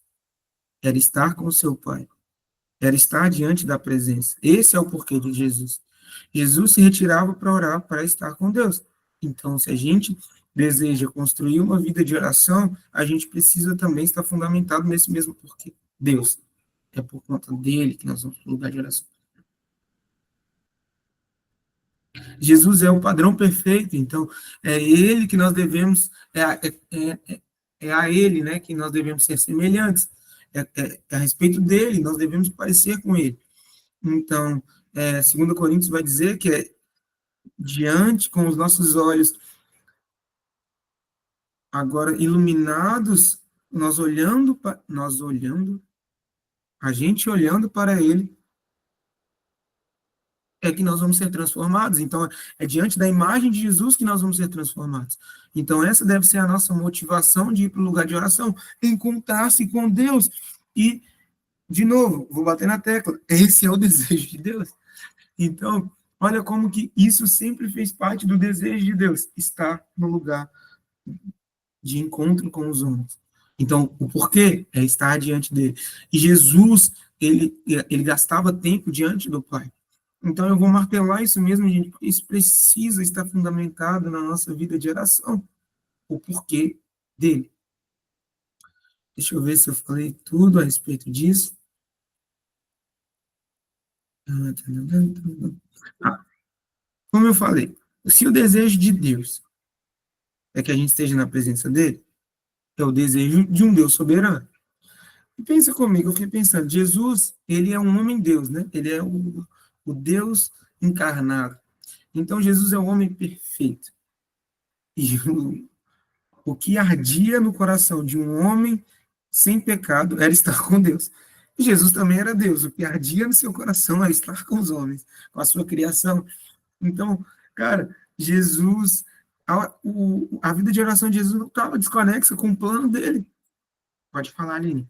era estar com o seu Pai, era estar diante da presença. Esse é o porquê de Jesus. Jesus se retirava para orar, para estar com Deus. Então, se a gente deseja construir uma vida de oração, a gente precisa também estar fundamentado nesse mesmo porquê. Deus. É por conta dele que nós vamos para o lugar de oração. Jesus é o padrão perfeito, então é ele que nós devemos, é a ele, né, que nós devemos ser semelhantes, a respeito dele, nós devemos parecer com ele. Então, 2 Coríntios vai dizer que é diante, com os nossos olhos agora iluminados, a gente olhando para ele, é que nós vamos ser transformados. Então, é diante da imagem de Jesus que nós vamos ser transformados. Então, essa deve ser a nossa motivação de ir para o lugar de oração, encontrar-se com Deus. E, de novo, vou bater na tecla, esse é o desejo de Deus. Então, olha como que isso sempre fez parte do desejo de Deus, estar no lugar de encontro com os homens. Então, o porquê é estar diante dele. E Jesus, ele gastava tempo diante do Pai. Então, eu vou martelar isso mesmo, gente, porque isso precisa estar fundamentado na nossa vida de oração. O porquê dele. Deixa eu ver se eu falei tudo a respeito disso. Como eu falei, se o desejo de Deus é que a gente esteja na presença dele, é o desejo de um Deus soberano. E pensa comigo, eu fiquei pensando, Jesus, ele é um homem-deus, né? Ele é o Deus encarnado. Então, Jesus é o homem perfeito. E o que ardia no coração de um homem sem pecado era estar com Deus. E Jesus também era Deus. O que ardia no seu coração era estar com os homens, com a sua criação. Então, cara, Jesus, a vida de oração de Jesus não estava desconexa com o plano dele. Pode falar, Aline.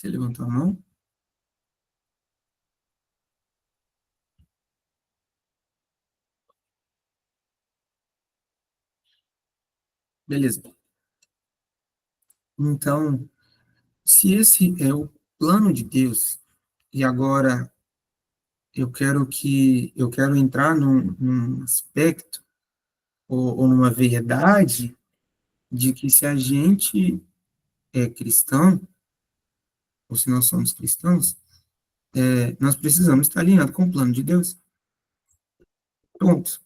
Você levantou a mão? Beleza. Então, se esse é o plano de Deus, e agora eu quero entrar num aspecto ou numa verdade de que se a gente é cristão, ou se nós somos cristãos, nós precisamos estar alinhados com o plano de Deus. Ponto.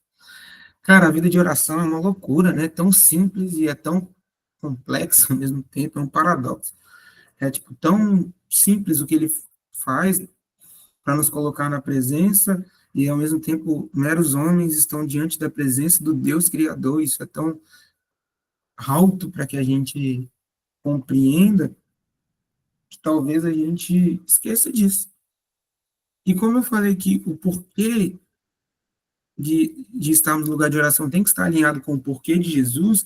Cara, a vida de oração é uma loucura, né? Tão simples e é tão complexo ao mesmo tempo, é um paradoxo. É tipo tão simples o que ele faz para nos colocar na presença e ao mesmo tempo meros homens estão diante da presença do Deus criador. Isso é tão alto para que a gente compreenda que talvez a gente esqueça disso. E como eu falei que o porquê de estarmos no lugar de oração tem que estar alinhado com o porquê de Jesus,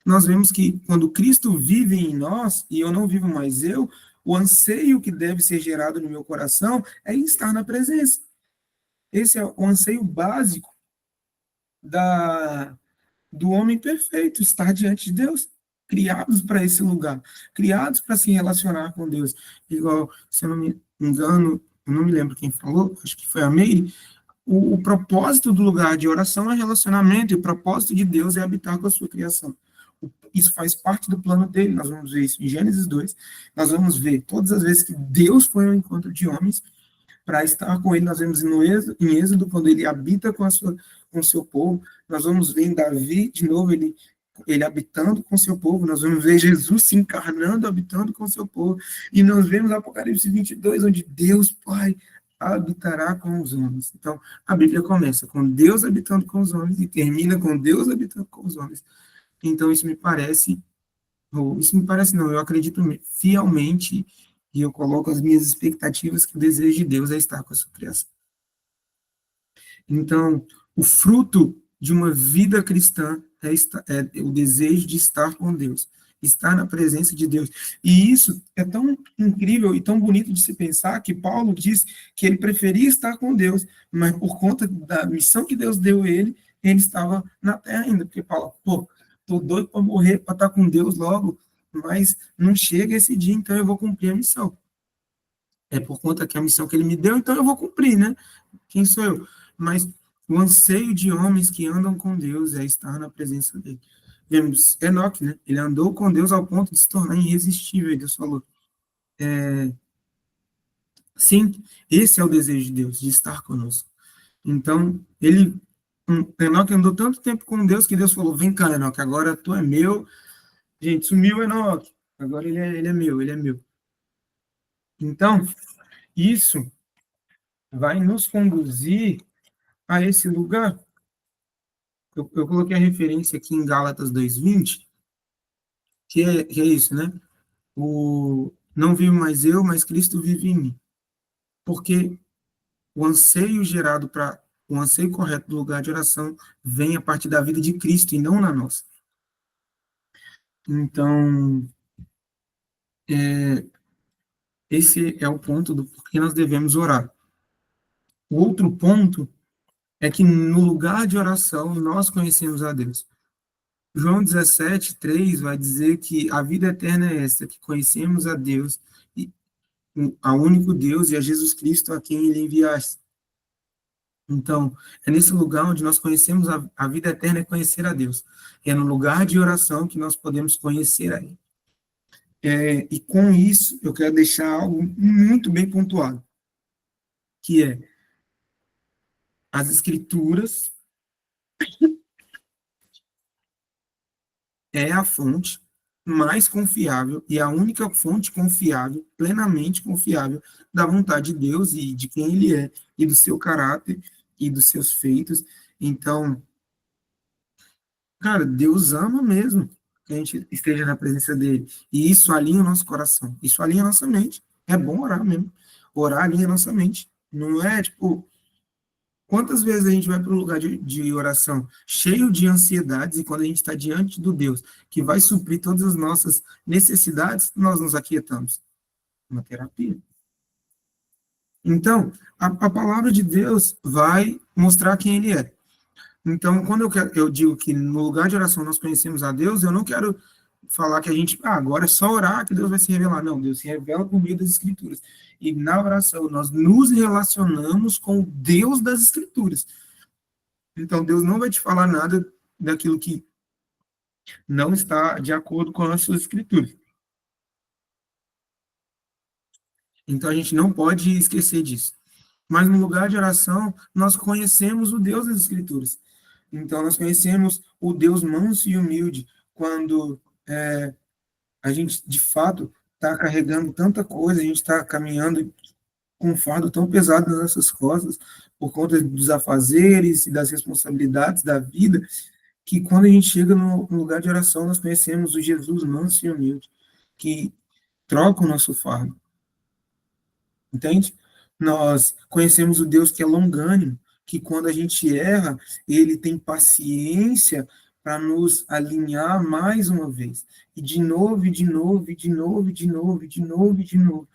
nós vemos que quando Cristo vive em nós, e eu não vivo mais eu, o anseio que deve ser gerado no meu coração é estar na presença. Esse é o anseio básico do homem perfeito, estar diante de Deus. Criados para esse lugar, criados para se relacionar com Deus. Igual, se eu não me engano, eu não me lembro quem falou, acho que foi a Meire, o propósito do lugar de oração é relacionamento, e o propósito de Deus é habitar com a sua criação. Isso faz parte do plano dele, nós vamos ver isso em Gênesis 2, nós vamos ver todas as vezes que Deus foi ao encontro de homens para estar com ele, nós vemos em Êxodo, quando ele habita com o seu povo, nós vamos ver em Davi, de novo, ele habitando com o seu povo, nós vamos ver Jesus se encarnando, habitando com o seu povo, e nós vemos Apocalipse 22, onde Deus, Pai, habitará com os homens. Então, a Bíblia começa com Deus habitando com os homens e termina com Deus habitando com os homens. Então, isso me parece não, eu acredito fielmente e eu coloco as minhas expectativas que o desejo de Deus é estar com a sua criação. Então, o fruto de uma vida cristã é o desejo de estar com Deus, estar na presença de Deus. E isso é tão incrível e tão bonito de se pensar que Paulo diz que ele preferia estar com Deus, mas por conta da missão que Deus deu a ele, ele estava na terra ainda, porque Paulo, tô doido para morrer, para estar com Deus logo, mas não chega esse dia, então eu vou cumprir a missão. É por conta que a missão que ele me deu, então eu vou cumprir, né? Quem sou eu? Mas o anseio de homens que andam com Deus é estar na presença dele. Vemos Enoque, né? Ele andou com Deus ao ponto de se tornar irresistível, e Deus falou. Sim, esse é o desejo de Deus, de estar conosco. Então, Enoque andou tanto tempo com Deus que Deus falou, vem cá, Enoque, agora tu é meu. Gente, sumiu Enoque, agora ele é meu, ele é meu. Então, isso vai nos conduzir a esse lugar. Eu coloquei a referência aqui em Gálatas 2:20, que é isso, né? Não vivo mais eu, mas Cristo vive em mim. Porque o anseio o anseio correto do lugar de oração vem a partir da vida de Cristo e não na nossa. Então, esse é o ponto do porquê nós devemos orar. O outro ponto é que no lugar de oração nós conhecemos a Deus. João 17:3 vai dizer que a vida eterna é esta, que conhecemos a Deus, a único Deus e a Jesus Cristo a quem ele enviaste. Então, é nesse lugar onde nós conhecemos a vida eterna, é conhecer a Deus. É no lugar de oração que nós podemos conhecer a Ele. E com isso, eu quero deixar algo muito bem pontuado, que é as Escrituras é a fonte mais confiável e a única fonte confiável, plenamente confiável, da vontade de Deus e de quem Ele é, e do seu caráter e dos seus feitos. Então, cara, Deus ama mesmo que a gente esteja na presença dele. E isso alinha o nosso coração, isso alinha a nossa mente. É bom orar mesmo. Orar alinha a nossa mente. Não é tipo. Quantas vezes a gente vai para um lugar de oração cheio de ansiedades e quando a gente está diante do Deus que vai suprir todas as nossas necessidades, nós nos aquietamos. uma terapia. Então, a palavra de Deus vai mostrar quem ele é. Então, quando eu digo que no lugar de oração nós conhecemos a Deus, eu não quero falar que a gente, agora é só orar que Deus vai se revelar. Não, Deus se revela por meio das Escrituras. E na oração nós nos relacionamos com o Deus das Escrituras. Então, Deus não vai te falar nada daquilo que não está de acordo com as suas Escrituras. Então, a gente não pode esquecer disso. Mas no lugar de oração, nós conhecemos o Deus das Escrituras. Então, nós conhecemos o Deus manso e humilde, quando a gente, de fato, está carregando tanta coisa, a gente está caminhando com um fardo tão pesado nas nossas costas, por conta dos afazeres e das responsabilidades da vida, que quando a gente chega no lugar de oração, nós conhecemos o Jesus manso e humilde, que troca o nosso fardo. Entende? Nós conhecemos o Deus que é longânimo, que quando a gente erra, ele tem paciência para nos alinhar mais uma vez. E de novo, e de novo, e de novo, e de novo, e de novo, e de novo.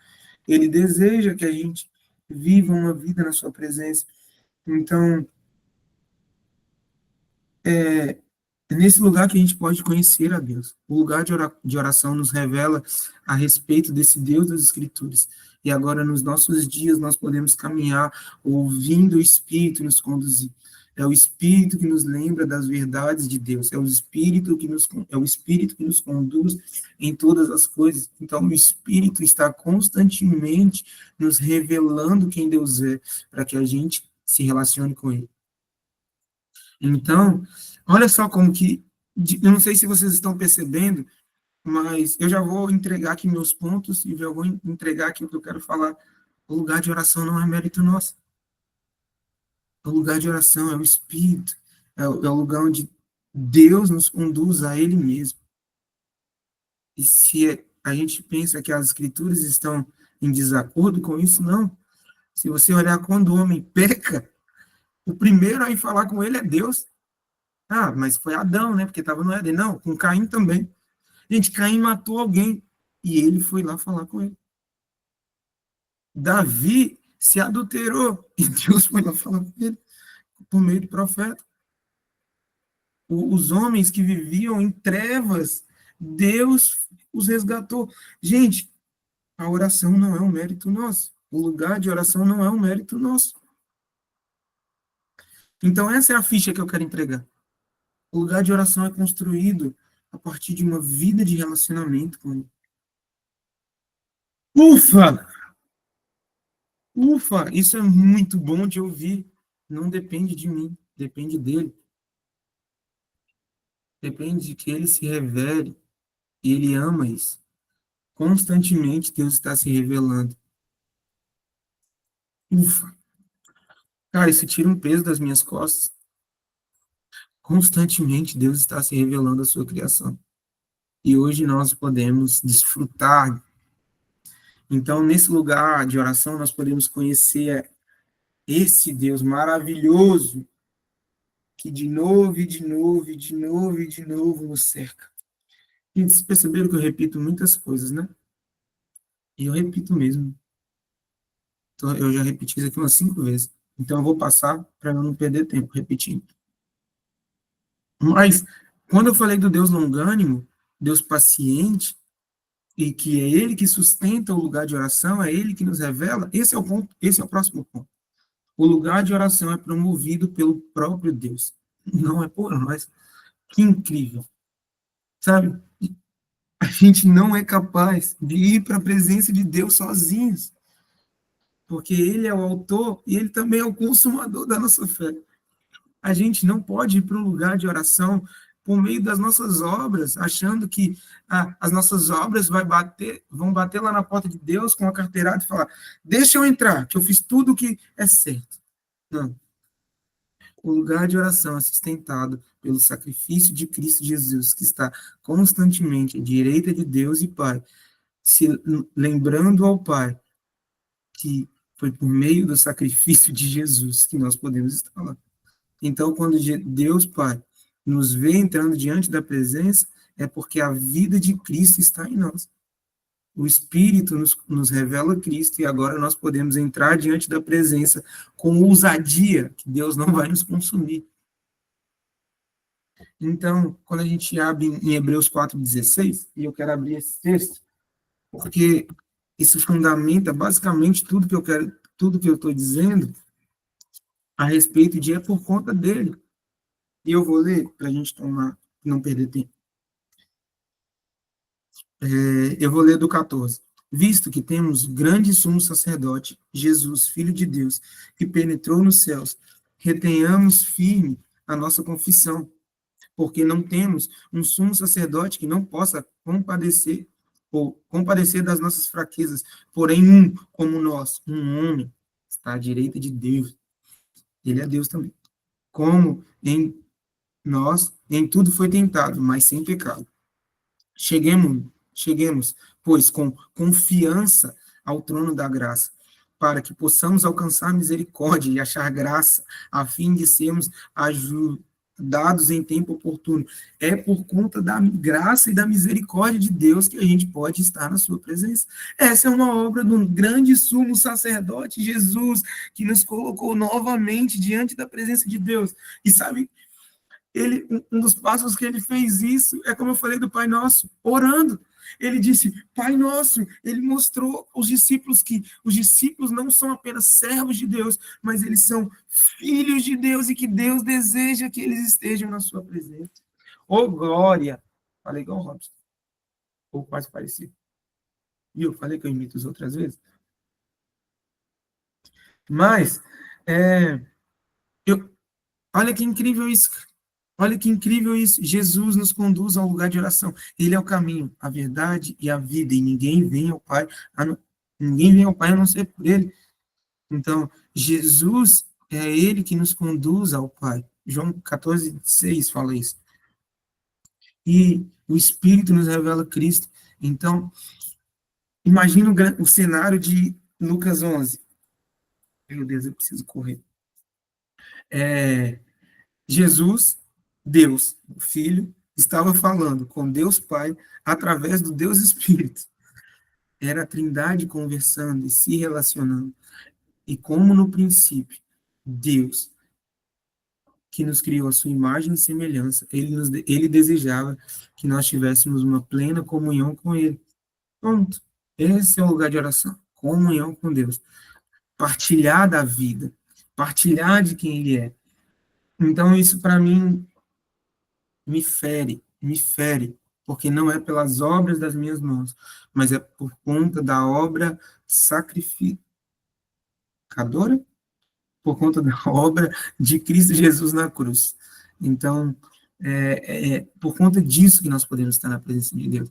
Ele deseja que a gente viva uma vida na sua presença. Então, é nesse lugar que a gente pode conhecer a Deus. O lugar de oração nos revela a respeito desse Deus das Escrituras. E agora, nos nossos dias, nós podemos caminhar ouvindo o Espírito nos conduzir. É o Espírito que nos lembra das verdades de Deus. É o Espírito que nos conduz em todas as coisas. Então, o Espírito está constantemente nos revelando quem Deus é, para que a gente se relacione com Ele. Então, olha só como que, eu não sei se vocês estão percebendo, mas eu já vou entregar aqui meus pontos e já vou entregar aqui o que eu quero falar. O lugar de oração não é mérito nosso. O lugar de oração é o Espírito, é o lugar onde Deus nos conduz a Ele mesmo. E se a gente pensa que as Escrituras estão em desacordo com isso, não. Se você olhar quando o homem peca, o primeiro a ir falar com ele é Deus. Mas foi Adão, né? Porque estava no Éden. Não, com Caim também. Gente, Caim matou alguém e ele foi lá falar com ele. Davi se adulterou e Deus foi lá falar com ele por meio de profeta. Os homens que viviam em trevas, Deus os resgatou. Gente, a oração não é um mérito nosso. O lugar de oração não é um mérito nosso. Então, essa é a ficha que eu quero entregar. O lugar de oração é construído a partir de uma vida de relacionamento com Ele. Ufa! Ufa! Isso é muito bom de ouvir. Não depende de mim, depende dele. Depende de que ele se revele e ele ama isso. Constantemente Deus está se revelando. Ufa! Cara, isso tira um peso das minhas costas. Constantemente Deus está se revelando a sua criação. E hoje nós podemos desfrutar. Então, nesse lugar de oração, nós podemos conhecer esse Deus maravilhoso que de novo, e de novo, e de novo, e de novo nos cerca. E vocês perceberam que eu repito muitas coisas, né? E eu repito mesmo. Então, eu já repeti isso aqui umas 5 vezes. Então, eu vou passar para eu não perder tempo repetindo. Mas, quando eu falei do Deus longânimo, Deus paciente, e que é Ele que sustenta o lugar de oração, é Ele que nos revela, esse é o ponto, esse é o próximo ponto. O lugar de oração é promovido pelo próprio Deus, não é por nós. Que incrível. Sabe? A gente não é capaz de ir para a presença de Deus sozinhos, porque Ele é o autor e Ele também é o consumador da nossa fé. A gente não pode ir para um lugar de oração por meio das nossas obras, achando que as nossas obras vão bater lá na porta de Deus com a carteirada e falar: deixa eu entrar, que eu fiz tudo o que é certo. Não. O lugar de oração é sustentado pelo sacrifício de Cristo Jesus, que está constantemente à direita de Deus e Pai, se lembrando ao Pai que foi por meio do sacrifício de Jesus que nós podemos estar lá. Então, quando Deus Pai nos vê entrando diante da presença, é porque a vida de Cristo está em nós. O Espírito nos revela Cristo e agora nós podemos entrar diante da presença com ousadia, que Deus não vai nos consumir. Então, quando a gente abre em Hebreus 4,16, e eu quero abrir esse texto, porque isso fundamenta basicamente tudo que eu estou dizendo a respeito de é por conta dele. E eu vou ler para a gente não perder tempo. Eu vou ler do 14. Visto que temos grande sumo sacerdote, Jesus, Filho de Deus, que penetrou nos céus, retenhamos firme a nossa confissão, porque não temos um sumo sacerdote que não possa compadecer das nossas fraquezas, porém como nós, um homem, está à direita de Deus. Ele é Deus também. Como em tudo foi tentado, mas sem pecado. Cheguemos, pois, com confiança ao trono da graça, para que possamos alcançar misericórdia e achar graça, a fim de sermos ajudados em tempo oportuno. É por conta da graça e da misericórdia de Deus que a gente pode estar na sua presença. Essa é uma obra do grande sumo sacerdote Jesus, que nos colocou novamente diante da presença de Deus. E sabe, um dos passos que ele fez isso é como eu falei do Pai Nosso, orando. Ele disse, Pai Nosso, ele mostrou aos discípulos que os discípulos não são apenas servos de Deus, mas eles são filhos de Deus e que Deus deseja que eles estejam na sua presença. Ô, glória! Falei igual o Robson. Ou quase parecido. E eu falei que eu imito as outras vezes. Mas, olha que incrível isso. Olha que incrível isso. Jesus nos conduz ao lugar de oração. Ele é o caminho, a verdade e a vida. E ninguém vem ao Pai a não ser por ele. Então, Jesus é ele que nos conduz ao Pai. João 14,6 fala isso. E o Espírito nos revela Cristo. Então, imagina o cenário de Lucas 11. Meu Deus, eu preciso correr. Jesus, Deus, o Filho, estava falando com Deus Pai através do Deus Espírito. Era a Trindade conversando e se relacionando. E como no princípio, Deus, que nos criou a sua imagem e semelhança, ele desejava que nós tivéssemos uma plena comunhão com ele. Pronto. Esse é o lugar de oração. Comunhão com Deus. Partilhar da vida. Partilhar de quem ele é. Então, isso para mim me fere, porque não é pelas obras das minhas mãos, mas é por conta da obra sacrificadora, por conta da obra de Cristo Jesus na cruz. Então, por conta disso que nós podemos estar na presença de Deus.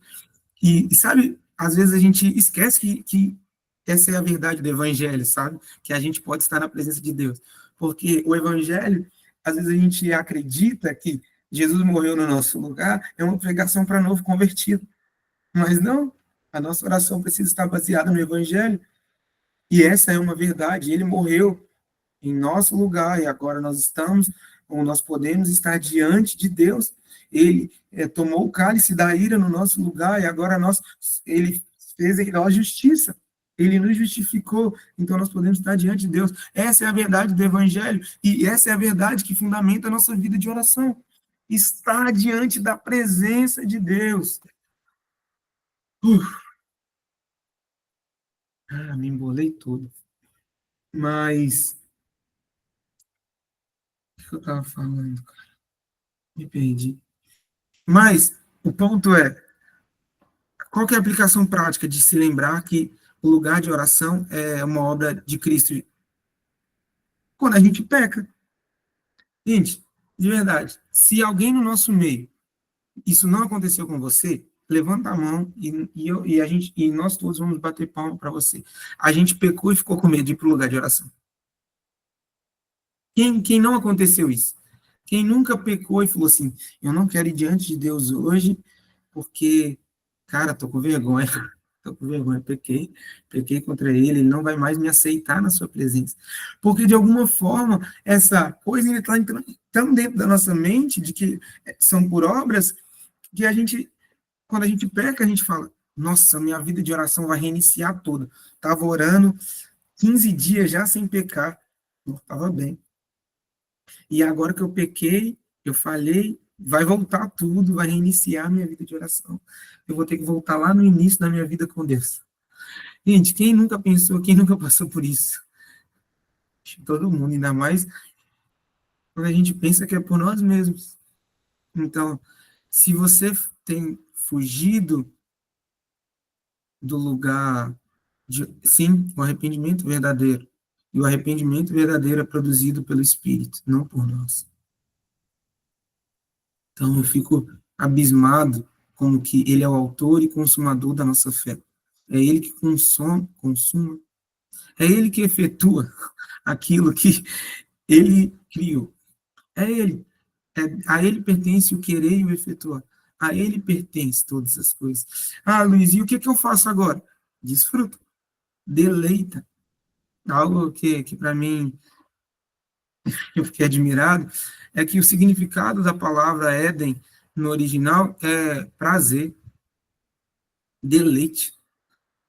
E sabe, às vezes a gente esquece que essa é a verdade do Evangelho, sabe? Que a gente pode estar na presença de Deus. Porque o Evangelho, às vezes a gente acredita que Jesus morreu no nosso lugar, é uma pregação para novo convertido. Mas não, a nossa oração precisa estar baseada no Evangelho. E essa é uma verdade. Ele morreu em nosso lugar e agora nós podemos estar diante de Deus. Ele tomou o cálice da ira no nosso lugar e agora ele fez em nós justiça. Ele nos justificou, então nós podemos estar diante de Deus. Essa é a verdade do Evangelho e essa é a verdade que fundamenta a nossa vida de oração. Estar diante da presença de Deus. Me embolei tudo. Mas o que eu estava falando, cara? Me perdi. Mas o ponto é, qual que é a aplicação prática de se lembrar que o lugar de oração é uma obra de Cristo? Quando a gente peca. Gente, de verdade, se alguém no nosso meio, isso não aconteceu com você, levanta a mão e nós todos vamos bater palma para você. A gente pecou e ficou com medo de ir para o lugar de oração. Quem não aconteceu isso? Quem nunca pecou e falou assim, eu não quero ir diante de Deus hoje, porque, cara, tô com vergonha, pequei contra ele não vai mais me aceitar na sua presença. Porque, de alguma forma, essa coisa ainda está entrando tão dentro da nossa mente, de que são por obras, que quando a gente peca, a gente fala, Nossa, minha vida de oração vai reiniciar toda. Estava orando 15 dias já sem pecar. Estava bem. E agora que eu pequei, eu falhei, vai voltar tudo, vai reiniciar minha vida de oração. Eu vou ter que voltar lá no início da minha vida com Deus. Gente, quem nunca pensou, quem nunca passou por isso? Acho que todo mundo, ainda mais quando a gente pensa que é por nós mesmos. Então, se você tem fugido do lugar de, sim, o arrependimento verdadeiro. E o arrependimento verdadeiro é produzido pelo Espírito, não por nós. Então, eu fico abismado como que ele é o autor e consumador da nossa fé. É ele que consuma, é ele que efetua aquilo que ele criou. É ele. A ele pertence o querer e o efetuar. A ele pertence todas as coisas. Ah, Luiz, e o que, que eu faço agora? Desfruta, deleita. Algo que para mim, eu fiquei admirado, é que o significado da palavra Éden, no original, é prazer, deleite.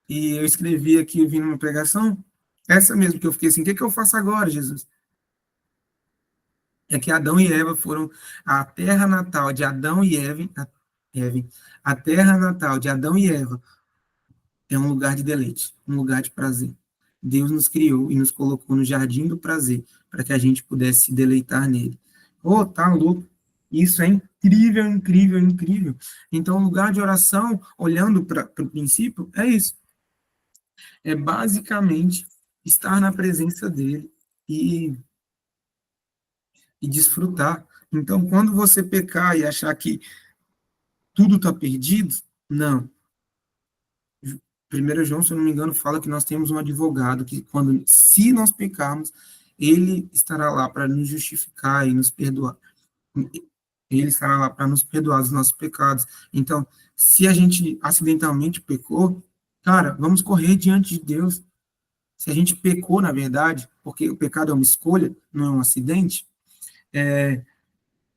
E eu escrevi aqui, vindo uma pregação, essa mesmo, que eu fiquei assim, o que, que eu faço agora, Jesus? É que Adão e Eva foram a terra natal de Adão e Eva, a terra natal de Adão e Eva é um lugar de deleite, um lugar de prazer. Deus nos criou e nos colocou no jardim do prazer, para que a gente pudesse se deleitar nele. Oh, tá louco. Isso é incrível, incrível, incrível. Então, o lugar de oração, olhando para o princípio, é isso. É basicamente estar na presença dele e, e desfrutar. Então, quando você pecar e achar que tudo está perdido, não. 1 João, se eu não me engano, fala que nós temos um advogado que, se nós pecarmos, ele estará lá para nos justificar e nos perdoar. Ele estará lá para nos perdoar os nossos pecados. Então, se a gente acidentalmente pecou, cara, vamos correr diante de Deus. Se a gente pecou, na verdade, porque o pecado é uma escolha, não é um acidente,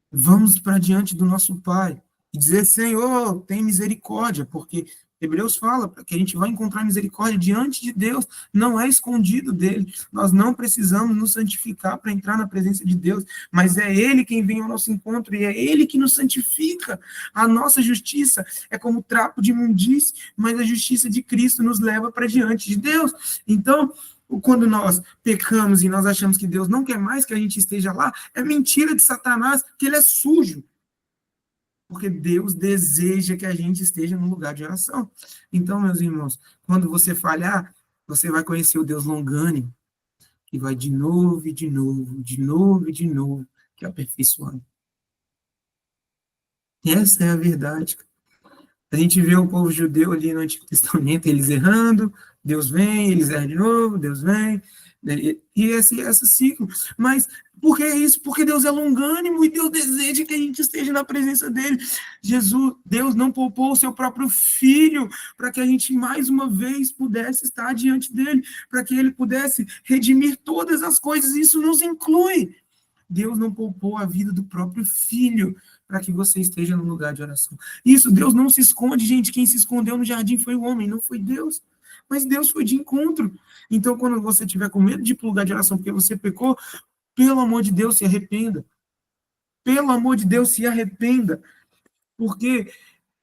vamos para diante do nosso Pai e dizer, Senhor, tem misericórdia, porque Hebreus fala que a gente vai encontrar misericórdia diante de Deus, não é escondido dele. Nós não precisamos nos santificar para entrar na presença de Deus, mas é ele quem vem ao nosso encontro e é ele que nos santifica. A nossa justiça é como trapo de imundície, mas a justiça de Cristo nos leva para diante de Deus. Então, quando nós pecamos e nós achamos que Deus não quer mais que a gente esteja lá, é mentira de Satanás, que ele é sujo. Porque Deus deseja que a gente esteja no lugar de oração. Então, meus irmãos, quando você falhar, você vai conhecer o Deus longânimo, que vai de novo e de novo, de novo e de novo, que aperfeiçoando. Essa é a verdade. A gente vê o povo judeu ali no Antigo Testamento, eles errando, Deus vem, eles erram de novo, Deus vem, e esse ciclo. Mas por que isso? Porque Deus é longânimo e Deus deseja que a gente esteja na presença dele. Deus não poupou o seu próprio filho para que a gente mais uma vez pudesse estar diante dele, para que ele pudesse redimir todas as coisas. Isso nos inclui. Deus não poupou a vida do próprio filho para que você esteja no lugar de oração. Isso, Deus não se esconde, gente. Quem se escondeu no jardim foi o homem, não foi Deus. Mas Deus foi de encontro. Então, quando você tiver com medo de ir para o lugar de oração porque você pecou, pelo amor de Deus, se arrependa. Pelo amor de Deus, se arrependa. Porque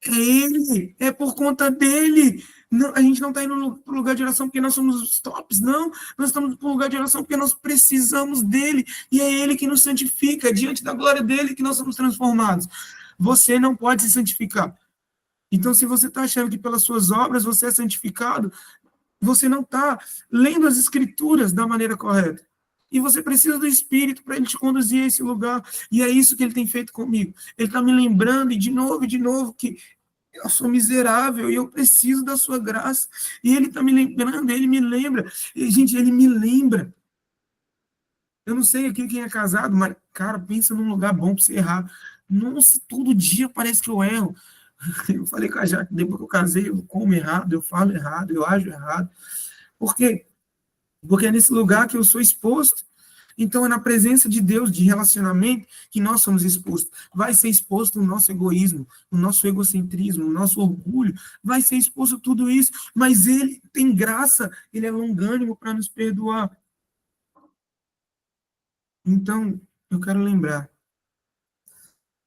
é ele, é por conta dele. Não, a gente não está indo para o lugar de oração porque nós somos os tops, não. Nós estamos para o lugar de oração porque nós precisamos dele. E é ele que nos santifica, é diante da glória dele que nós somos transformados. Você não pode se santificar. Então, se você está achando que pelas suas obras você é santificado, você não está lendo as escrituras da maneira correta. E você precisa do Espírito para ele te conduzir a esse lugar. E é isso que ele tem feito comigo. Ele está me lembrando, e de novo, que eu sou miserável e eu preciso da sua graça. E ele está me lembrando, ele me lembra. E, gente, ele me lembra. Eu não sei aqui quem é casado, mas, cara, pensa num lugar bom para você errar. Nossa, todo dia parece que eu erro. Eu falei com a Jaque, depois que eu casei, eu como errado, eu falo errado, eu ajo errado. Por quê? Porque é nesse lugar que eu sou exposto. Então, é na presença de Deus, de relacionamento, que nós somos expostos. Vai ser exposto o nosso egoísmo, o nosso egocentrismo, o nosso orgulho, vai ser exposto tudo isso, mas ele tem graça, ele é longânimo para nos perdoar. Então, eu quero lembrar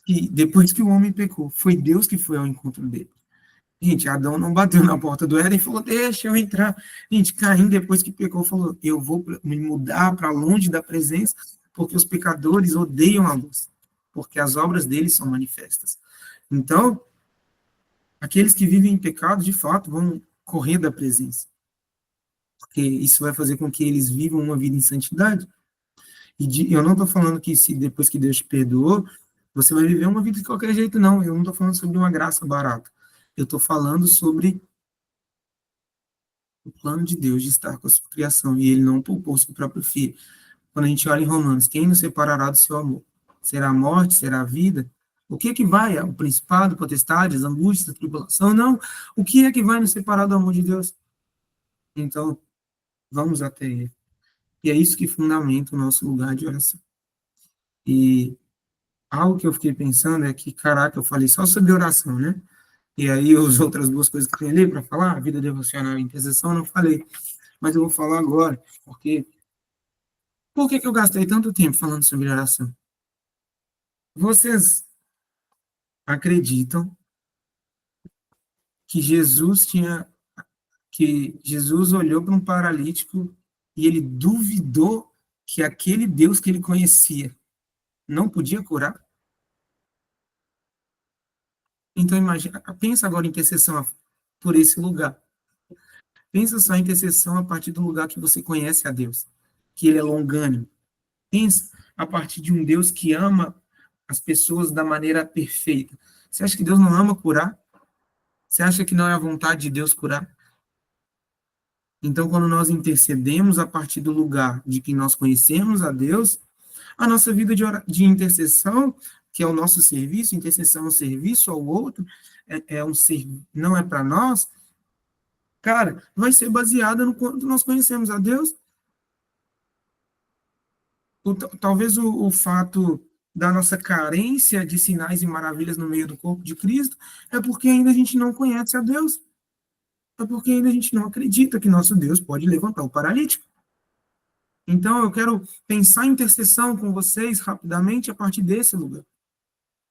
que depois que o homem pecou, foi Deus que foi ao encontro dele. Gente, Adão não bateu na porta do Éden e falou, deixa eu entrar. Gente, Caim, depois que pecou, falou, eu vou me mudar para longe da presença, porque os pecadores odeiam a luz, porque as obras deles são manifestas. Então, aqueles que vivem em pecado, de fato, vão correr da presença, porque isso vai fazer com que eles vivam uma vida em santidade. Eu não estou falando que se depois que Deus te perdoou, você vai viver uma vida de qualquer jeito, não. Eu não estou falando sobre uma graça barata. Eu estou falando sobre o plano de Deus de estar com a sua criação, e ele não poupou seu próprio filho. Quando a gente olha em Romanos, quem nos separará do seu amor? Será a morte? Será a vida? O que é que vai? O principado, potestade, as angústias, a tribulação? Não. O que é que vai nos separar do amor de Deus? Então, vamos até ele. E é isso que fundamenta o nosso lugar de oração. E algo que eu fiquei pensando é que, caraca, eu falei só sobre oração, né? E aí, as outras duas coisas que eu tenho ali para falar, vida devocional e intercessão, eu não falei. Mas eu vou falar agora, porque... Por que que eu gastei tanto tempo falando sobre oração? Vocês acreditam que Jesus olhou para um paralítico e ele duvidou que aquele Deus que ele conhecia não podia curar? Então, imagina, pensa agora em intercessão por esse lugar. Pensa só em intercessão a partir do lugar que você conhece a Deus, que ele é longânimo. Pensa a partir de um Deus que ama as pessoas da maneira perfeita. Você acha que Deus não ama curar? Você acha que não é a vontade de Deus curar? Então, quando nós intercedemos a partir do lugar de que nós conhecemos a Deus, a nossa vida de intercessão, que é o nosso serviço, intercessão é um serviço ao outro, não é para nós, cara, vai ser baseada no quanto nós conhecemos a Deus. Talvez o fato da nossa carência de sinais e maravilhas no meio do corpo de Cristo é porque ainda a gente não conhece a Deus. É porque ainda a gente não acredita que nosso Deus pode levantar o paralítico. Então, eu quero pensar em intercessão com vocês rapidamente a partir desse lugar.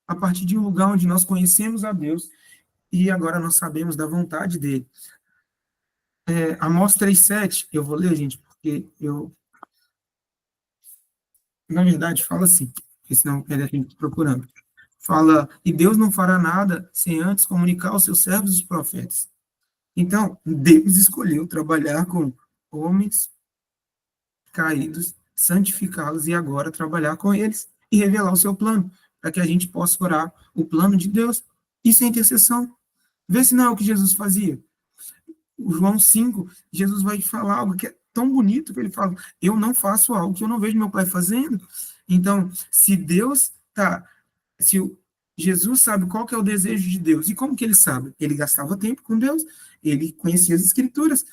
A partir de um lugar onde nós conhecemos a Deus e agora nós sabemos da vontade dele. Amós 3,7, eu vou ler, gente, porque na verdade, fala assim, porque senão a gente procurando. Fala, e Deus não fará nada sem antes comunicar aos seus servos os profetas. Então, Deus escolheu trabalhar com homens caídos, santificá-los e agora trabalhar com eles e revelar o seu plano, para que a gente possa orar o plano de Deus. Isso é intercessão. Vê se não é o que Jesus fazia. O João 5, Jesus vai falar algo que é tão bonito que ele fala, eu não faço algo que eu não vejo meu pai fazendo. Então, se Jesus sabe qual que é o desejo de Deus, e como que ele sabe? Ele gastava tempo com Deus, ele conhecia as escrituras,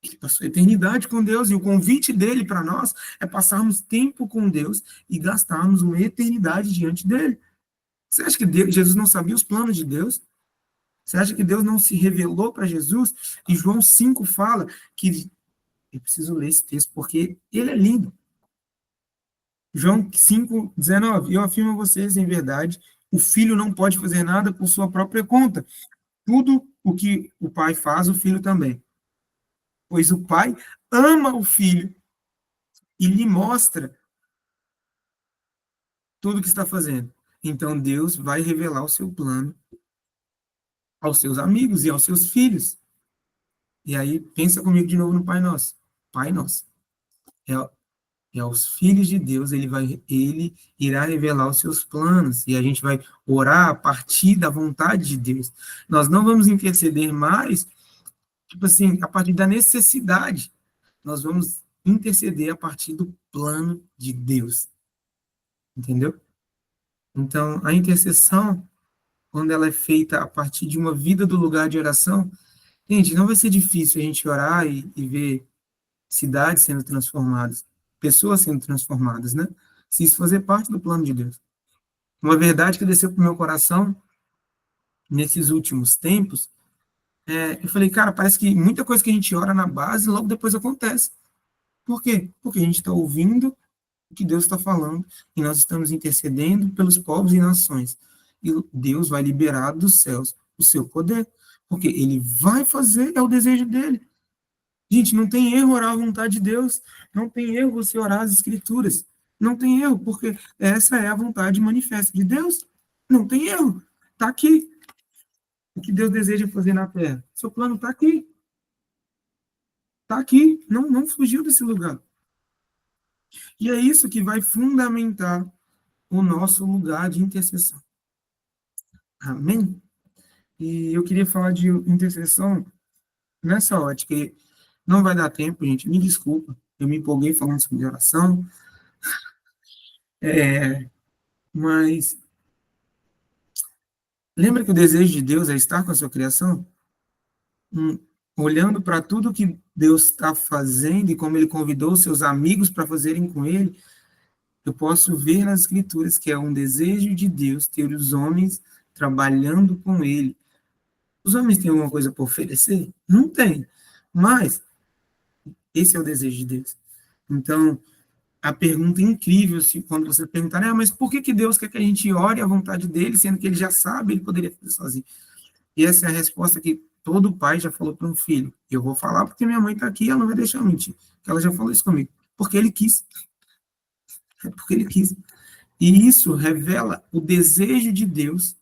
ele passou a eternidade com Deus, e o convite dele para nós é passarmos tempo com Deus e gastarmos uma eternidade diante dele. Você acha que Jesus não sabia os planos de Deus? Você acha que Deus não se revelou para Jesus? E João 5 fala que... Eu preciso ler esse texto, porque ele é lindo. João 5,19. Eu afirmo a vocês, em verdade, o filho não pode fazer nada por sua própria conta. Tudo o que o pai faz, o filho também. Pois o pai ama o filho e lhe mostra tudo o que está fazendo. Então Deus vai revelar o seu plano aos seus amigos e aos seus filhos. E aí, pensa comigo de novo no Pai Nosso. Pai Nosso. Aos filhos de Deus, ele irá revelar os seus planos, e a gente vai orar a partir da vontade de Deus. Nós não vamos interceder mais, tipo assim, a partir da necessidade. Nós vamos interceder a partir do plano de Deus. Entendeu? Então, a intercessão, quando ela é feita a partir de uma vida do lugar de oração, gente, não vai ser difícil a gente orar e ver cidades sendo transformadas. pessoas sendo transformadas, né? Se isso fazer parte do plano de Deus. Uma verdade que desceu para o meu coração nesses últimos tempos, eu falei, cara, parece que muita coisa que a gente ora na base, logo depois acontece. Por quê? Porque a gente está ouvindo o que Deus está falando e nós estamos intercedendo pelos povos e nações. E Deus vai liberar dos céus o seu poder, porque ele vai fazer, é o desejo dele. Gente, não tem erro orar a vontade de Deus, não tem erro você orar as escrituras, não tem erro, porque essa é a vontade manifesta de Deus, não tem erro, está aqui. O que Deus deseja fazer na terra? Seu plano está aqui, não fugiu desse lugar. E é isso que vai fundamentar o nosso lugar de intercessão. Amém? E eu queria falar de intercessão nessa ótica. Não vai dar tempo, gente, me desculpa. Eu me empolguei falando sobre oração. Mas lembra que o desejo de Deus é estar com a sua criação? Olhando para tudo que Deus está fazendo e como ele convidou os seus amigos para fazerem com ele, eu posso ver nas Escrituras que é um desejo de Deus ter os homens trabalhando com ele. Os homens têm alguma coisa para oferecer? Não tem. Mas esse é o desejo de Deus. Então, a pergunta incrível, se quando você perguntar, mas por que Deus quer que a gente ore à vontade dele, sendo que ele já sabe, ele poderia fazer sozinho? E essa é a resposta que todo pai já falou para um filho. Eu vou falar porque minha mãe está aqui e ela não vai deixar eu mentir. Ela já falou isso comigo. Porque ele quis. É porque ele quis. E isso revela o desejo de Deus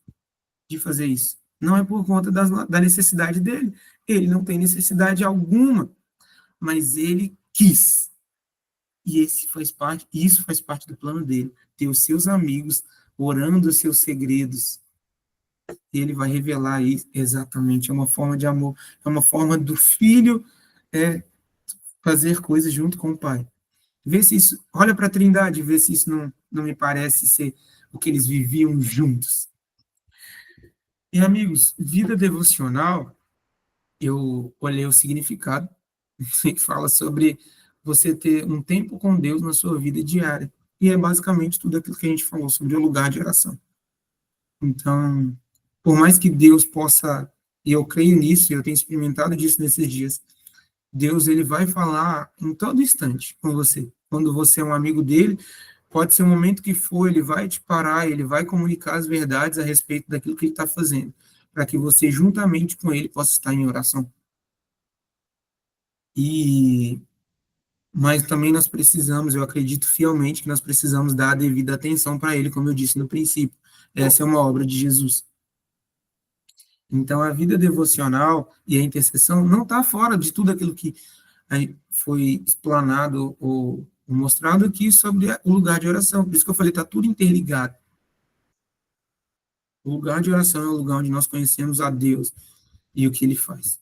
de fazer isso. Não é por conta da necessidade dele. Ele não tem necessidade alguma, mas ele quis. E isso faz parte do plano dele. Ter os seus amigos orando os seus segredos. Ele vai revelar isso exatamente. É uma forma de amor. É uma forma do filho fazer coisas junto com o pai. Vê se isso, olha para a Trindade, vê se isso não me parece ser o que eles viviam juntos. E, amigos, vida devocional, eu olhei o significado, que fala sobre você ter um tempo com Deus na sua vida diária. E é basicamente tudo aquilo que a gente falou sobre o lugar de oração. Então, por mais que Deus possa, e eu creio nisso, e eu tenho experimentado disso nesses dias, Deus ele vai falar em todo instante com você. Quando você é um amigo dele, pode ser o momento que for, ele vai te parar, ele vai comunicar as verdades a respeito daquilo que ele está fazendo, para que você, juntamente com ele, possa estar em oração. Mas também nós precisamos, eu acredito fielmente que nós precisamos dar a devida atenção para ele, como eu disse no princípio. Essa é uma obra de Jesus. Então, a vida devocional e a intercessão não está fora de tudo aquilo que foi explanado ou mostrado aqui sobre o lugar de oração. Por isso que eu falei, está tudo interligado. O lugar de oração é o lugar onde nós conhecemos a Deus e o que ele faz.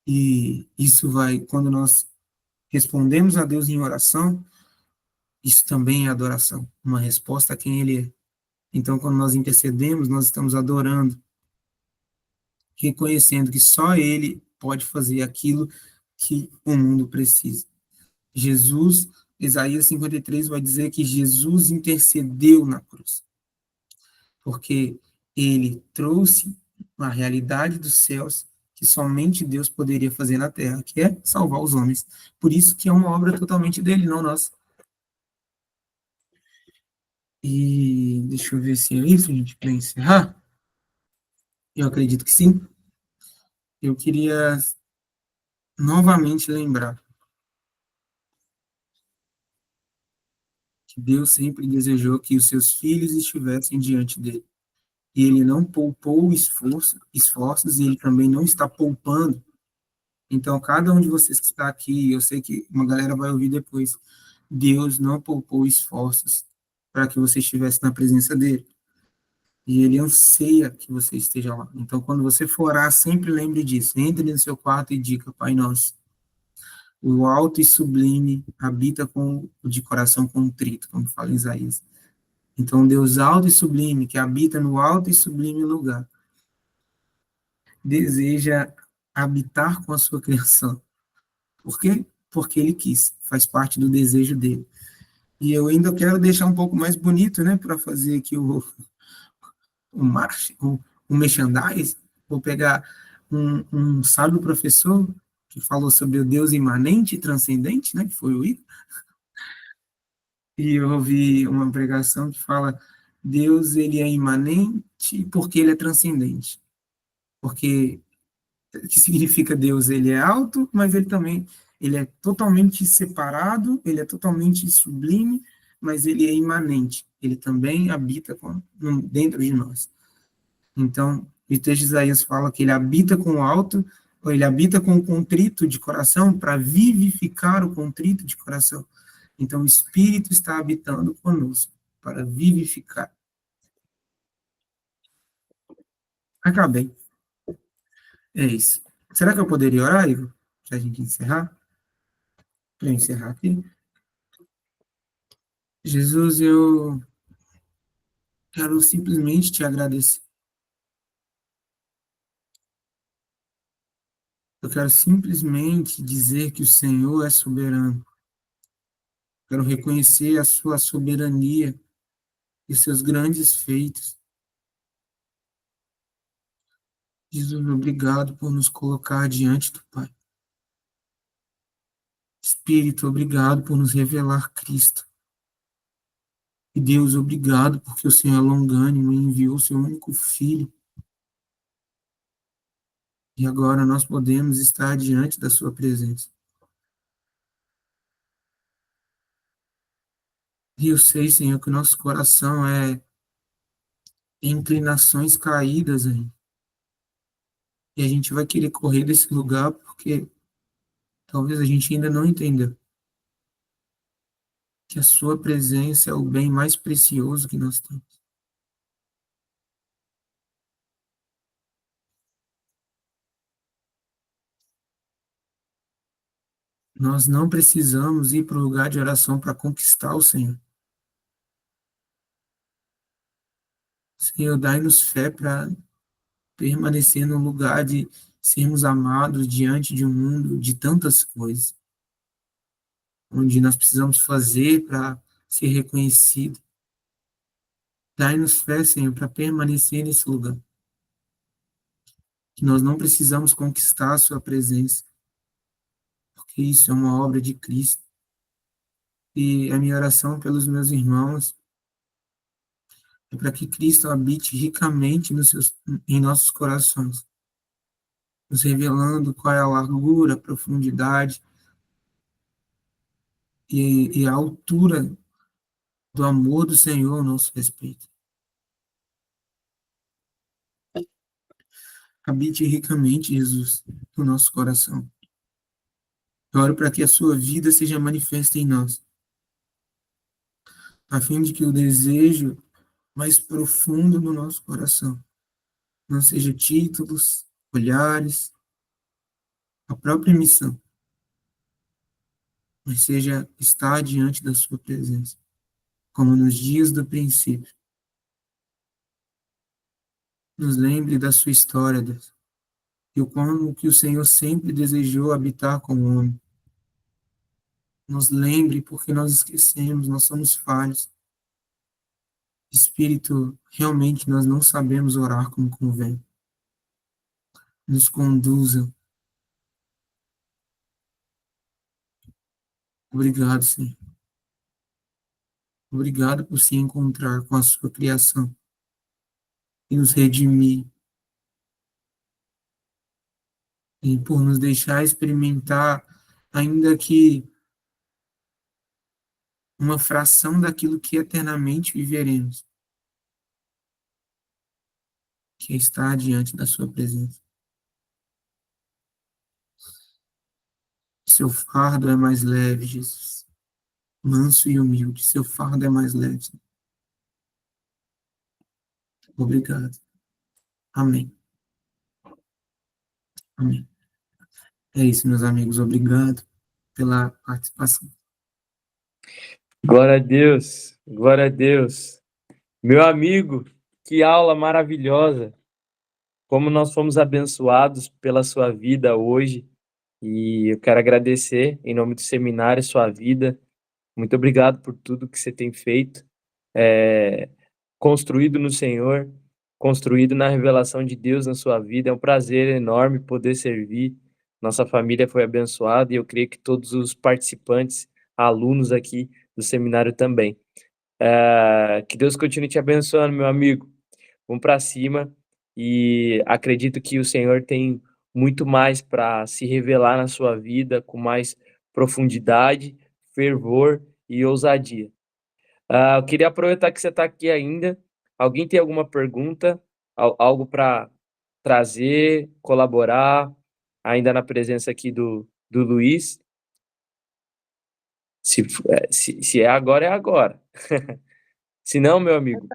E isso vai, quando nós respondemos a Deus em oração, isso também é adoração, uma resposta a quem ele é. Então, quando nós intercedemos, nós estamos adorando, reconhecendo que só ele pode fazer aquilo que o mundo precisa. Jesus, Isaías 53 vai dizer que Jesus intercedeu na cruz, porque ele trouxe a realidade dos céus que somente Deus poderia fazer na terra, que é salvar os homens. Por isso que é uma obra totalmente dele, não nossa. E deixa eu ver se é isso, gente, para encerrar. Eu acredito que sim. Eu queria novamente lembrar que Deus sempre desejou que os seus filhos estivessem diante dele. E ele não poupou esforços, e ele também não está poupando. Então, cada um de vocês que está aqui, eu sei que uma galera vai ouvir depois, Deus não poupou esforços para que você estivesse na presença dele. E ele anseia que você esteja lá. Então, quando você for orar, sempre lembre disso. Entre no seu quarto e diga, Pai nosso, o alto e sublime habita de coração contrito, como fala em Isaías. Então, Deus alto e sublime, que habita no alto e sublime lugar, deseja habitar com a sua criação. Por quê? porque ele quis, faz parte do desejo dele. E eu ainda quero deixar um pouco mais bonito, né, para fazer aqui o merchandise. Vou pegar um sábio professor que falou sobre o Deus imanente e transcendente, né, que foi o Igor, e eu ouvi uma pregação que fala: Deus, ele é imanente porque ele é transcendente. Porque que significa Deus, ele é alto, mas ele também ele é totalmente separado, ele é totalmente sublime, mas ele é imanente. Ele também habita dentro de nós. Então, o texto de Isaías fala que ele habita com o alto, ou ele habita com o contrito de coração para vivificar o contrito de coração. Então, o Espírito está habitando conosco para vivificar. Acabei. É isso. Será que eu poderia orar, Igor? Para a gente encerrar? Para eu encerrar aqui. Jesus, eu quero simplesmente te agradecer. Eu quero simplesmente dizer que o Senhor é soberano. Quero reconhecer a sua soberania e seus grandes feitos. Jesus, obrigado por nos colocar diante do Pai. Espírito, obrigado por nos revelar Cristo. E Deus, obrigado porque o Senhor é longânimo e enviou seu único Filho. E agora nós podemos estar diante da sua presença. E eu sei, Senhor, que o nosso coração é inclinações caídas, hein? E a gente vai querer correr desse lugar porque talvez a gente ainda não entenda que a sua presença é o bem mais precioso que nós temos. Nós não precisamos ir para o lugar de oração para conquistar o Senhor. Senhor, dai-nos fé para permanecer no lugar de sermos amados diante de um mundo de tantas coisas, onde nós precisamos fazer para ser reconhecido. Dai-nos fé, Senhor, para permanecer nesse lugar. Que nós não precisamos conquistar a sua presença, porque isso é uma obra de Cristo. E a minha oração pelos meus irmãos é para que Cristo habite ricamente em nossos corações, nos revelando qual é a largura, a profundidade e a altura do amor do Senhor ao nosso respeito. Habite ricamente, Jesus, no nosso coração. Eu oro para que a sua vida seja manifesta em nós, a fim de que o desejo mais profundo do nosso coração não seja títulos, olhares, a própria missão, mas seja estar diante da sua presença, como nos dias do princípio. Nos lembre da sua história, Deus, e o como que o Senhor sempre desejou habitar com o homem. Nos lembre porque nós esquecemos, nós somos falhos. Espírito, realmente nós não sabemos orar como convém. Nos conduza. Obrigado, Senhor. Obrigado por se encontrar com a sua criação e nos redimir, e por nos deixar experimentar, ainda que uma fração daquilo que eternamente viveremos, que é estar diante da sua presença. Seu fardo é mais leve, Jesus. Manso e humilde, seu fardo é mais leve. Obrigado. Amém. Amém. É isso, meus amigos. Obrigado pela participação. Glória a Deus, glória a Deus. Meu amigo, que aula maravilhosa. Como nós fomos abençoados pela sua vida hoje. E eu quero agradecer, em nome do seminário, sua vida. Muito obrigado por tudo que você tem feito, construído no Senhor, construído na revelação de Deus na sua vida. É um prazer enorme poder servir. Nossa família foi abençoada e eu creio que todos os participantes, alunos aqui do seminário também. Que Deus continue te abençoando, meu amigo. Vamos para cima e acredito que o Senhor tem muito mais para se revelar na sua vida, com mais profundidade, fervor e ousadia. Eu queria aproveitar que você está aqui ainda. Alguém tem alguma pergunta? Algo para trazer, colaborar, ainda na presença aqui do Luiz? Se é agora, é agora. Se não, meu amigo,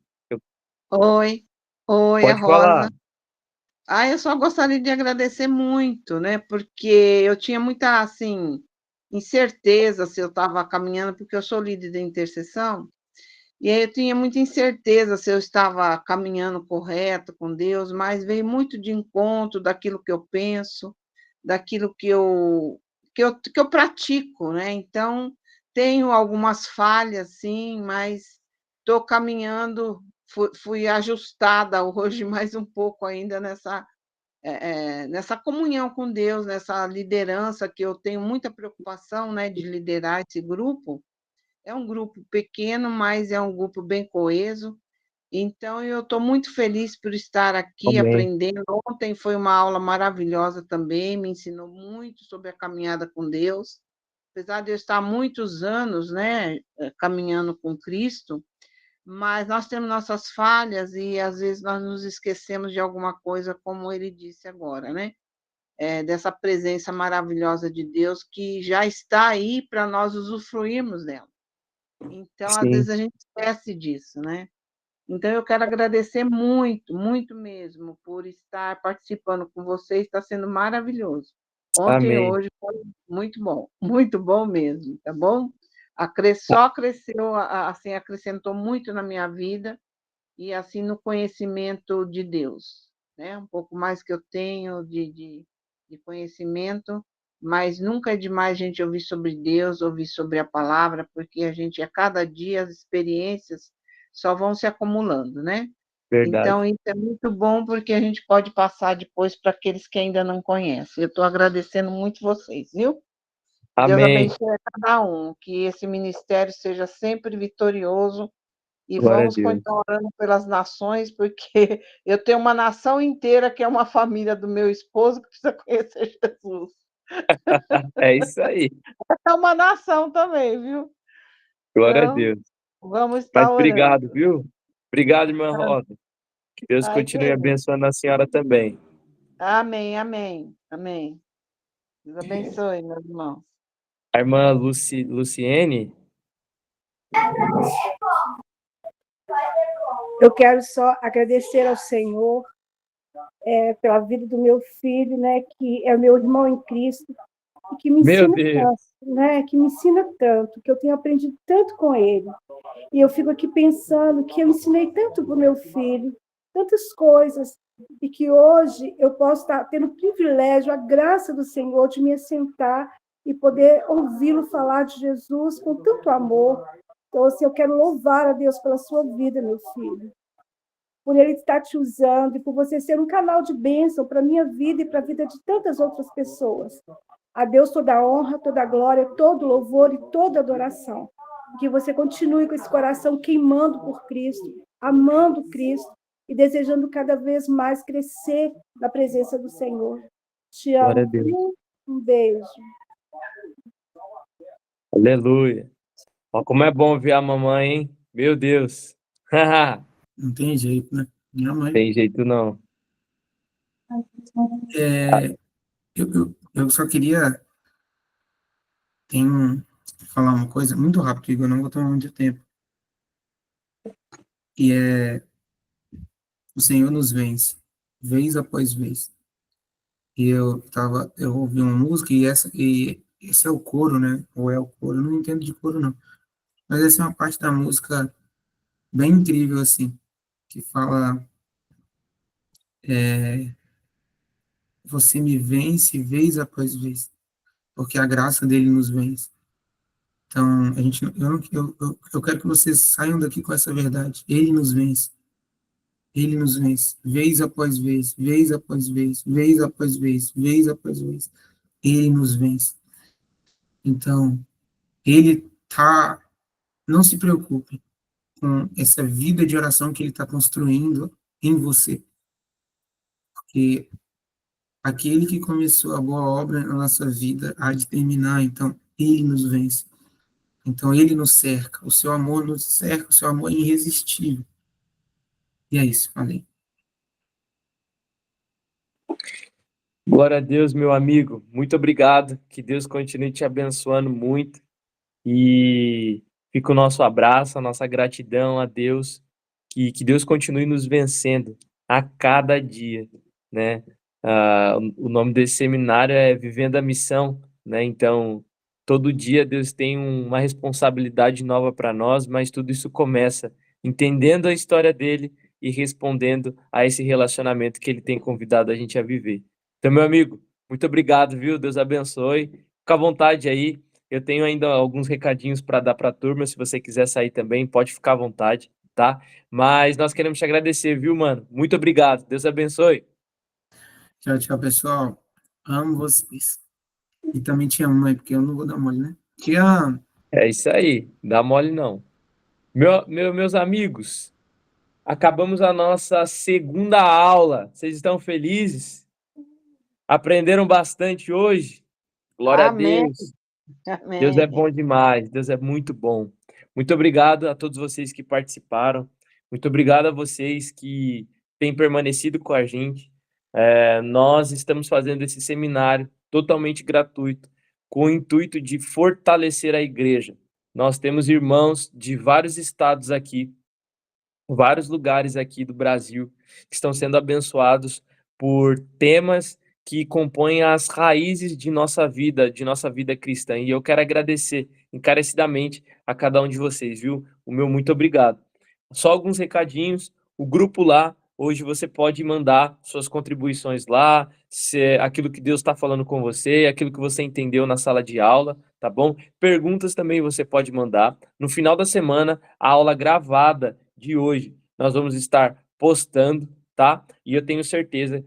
Oi, oi, a pode falar. Rosa. Eu só gostaria de agradecer muito, né? Porque eu tinha muita, assim, incerteza se eu estava caminhando, porque eu sou líder de intercessão, e aí eu tinha muita incerteza se eu estava caminhando correto com Deus, mas veio muito de encontro daquilo que eu penso, daquilo que eu pratico, né? Então, tenho algumas falhas, sim, mas estou caminhando, fui ajustada hoje mais um pouco ainda nessa comunhão com Deus, nessa liderança que eu tenho muita preocupação, né, de liderar esse grupo. É um grupo pequeno, mas é um grupo bem coeso. Então, eu estou muito feliz por estar aqui Amém. aprendendo. Ontem foi uma aula maravilhosa também, me ensinou muito sobre a caminhada com Deus. Apesar de eu estar há muitos anos, né, caminhando com Cristo, mas nós temos nossas falhas e às vezes nós nos esquecemos de alguma coisa, como ele disse agora, né? Dessa presença maravilhosa de Deus que já está aí para nós usufruirmos dela. Então, às vezes Sim, a gente esquece disso, né? Então, eu quero agradecer muito, muito mesmo, por estar participando com vocês, está sendo maravilhoso. Ontem e amém. hoje foi muito bom mesmo, tá bom? Só cresceu, assim, acrescentou muito na minha vida e assim no conhecimento de Deus, né? Um pouco mais que eu tenho de conhecimento, mas nunca é demais a gente ouvir sobre Deus, ouvir sobre a palavra, porque a cada dia as experiências só vão se acumulando, né? Então, Verdade. isso é muito bom porque a gente pode passar depois para aqueles que ainda não conhecem. Eu estou agradecendo muito vocês, viu? Que Deus Amém. abençoe a cada um, que esse ministério seja sempre vitorioso e Glória a vamos Deus. continuar orando pelas nações, porque eu tenho uma nação inteira que é uma família do meu esposo que precisa conhecer Jesus. É isso aí. É uma nação também, viu? Glória a Então, Deus. vamos Mas estar orando. obrigado, viu? Obrigado, irmã Rosa. Que Deus Ai, continue querido. abençoando a senhora também. Amém, amém, amém. Deus abençoe, meus irmãos. A irmã Luciene, Eu quero só agradecer ao Senhor pela vida do meu filho, né, que é o meu irmão em Cristo, e que me meu ensina Deus, tanto, né, que me ensina tanto, que eu tenho aprendido tanto com ele. E eu fico aqui pensando que eu ensinei tanto para o meu filho, tantas coisas, e que hoje eu posso estar tendo o privilégio, a graça do Senhor de me assentar e poder ouvi-lo falar de Jesus com tanto amor. Então, assim, eu quero louvar a Deus pela sua vida, meu filho, por ele estar te usando e por você ser um canal de bênção para a minha vida e para a vida de tantas outras pessoas. A Deus toda a honra, toda a glória, todo louvor e toda adoração. Que você continue com esse coração queimando por Cristo, amando Cristo e desejando cada vez mais crescer na presença do Senhor. Te glória a amo. Deus. Um beijo. Aleluia. Ó, como é bom ver a mamãe, hein? Meu Deus. Não tem jeito, né? Minha mãe. Tem jeito não. Eu só queria falar uma coisa muito rápido, Igor, eu não vou tomar muito tempo. E o Senhor nos vence, vez após vez. E eu ouvi uma música e esse é o coro, né? Ou é o coro, eu não entendo de coro, não. Mas essa é uma parte da música bem incrível, assim, que fala, você me vence vez após vez. porque a graça dele nos vence. Então, eu quero que vocês saiam daqui com essa verdade. Ele nos vence. Ele nos vence, vez após vez, vez após vez, vez após vez, vez após vez. Ele nos vence. Então, ele tá. Não se preocupe com essa vida de oração que ele está construindo em você. Porque aquele que começou a boa obra na nossa vida há de terminar. Então, ele nos vence. Então, ele nos cerca. O seu amor nos cerca. O seu amor é irresistível. E é isso. Falei. Glória a Deus, meu amigo. Muito obrigado. Que Deus continue te abençoando muito. E fica o nosso abraço, a nossa gratidão a Deus. Que Deus continue nos vencendo a cada dia, né? O nome desse seminário é Vivendo a Missão, né? Então, todo dia Deus tem uma responsabilidade nova para nós, mas tudo isso começa entendendo a história dele e respondendo a esse relacionamento que ele tem convidado a gente a viver. Então, meu amigo, muito obrigado, viu? Deus abençoe. Fica à vontade aí. Eu tenho ainda alguns recadinhos para dar para a turma. Se você quiser sair também, pode ficar à vontade, tá? Mas nós queremos te agradecer, viu, mano? Muito obrigado. Deus abençoe. Tchau, tchau, pessoal. Amo vocês. E também te amo, mãe, porque eu não vou dar mole, né? Te amo. É isso aí. Dá mole não. Meus amigos, acabamos a nossa segunda aula. Vocês estão felizes? Aprenderam bastante hoje? Glória a Amém. Deus. Deus é bom demais, Deus é muito bom. Muito obrigado a todos vocês que participaram, muito obrigado a vocês que têm permanecido com a gente. Nós estamos fazendo esse seminário totalmente gratuito, com o intuito de fortalecer a igreja. Nós temos irmãos de vários estados aqui, vários lugares aqui do Brasil, que estão sendo abençoados por temas que compõem as raízes de nossa vida cristã. E eu quero agradecer encarecidamente a cada um de vocês, viu? O meu muito obrigado. Só alguns recadinhos. O grupo lá, hoje você pode mandar suas contribuições lá, aquilo que Deus está falando com você, aquilo que você entendeu na sala de aula, tá bom? Perguntas também você pode mandar. No final da semana, a aula gravada de hoje, nós vamos estar postando, tá? E eu tenho certeza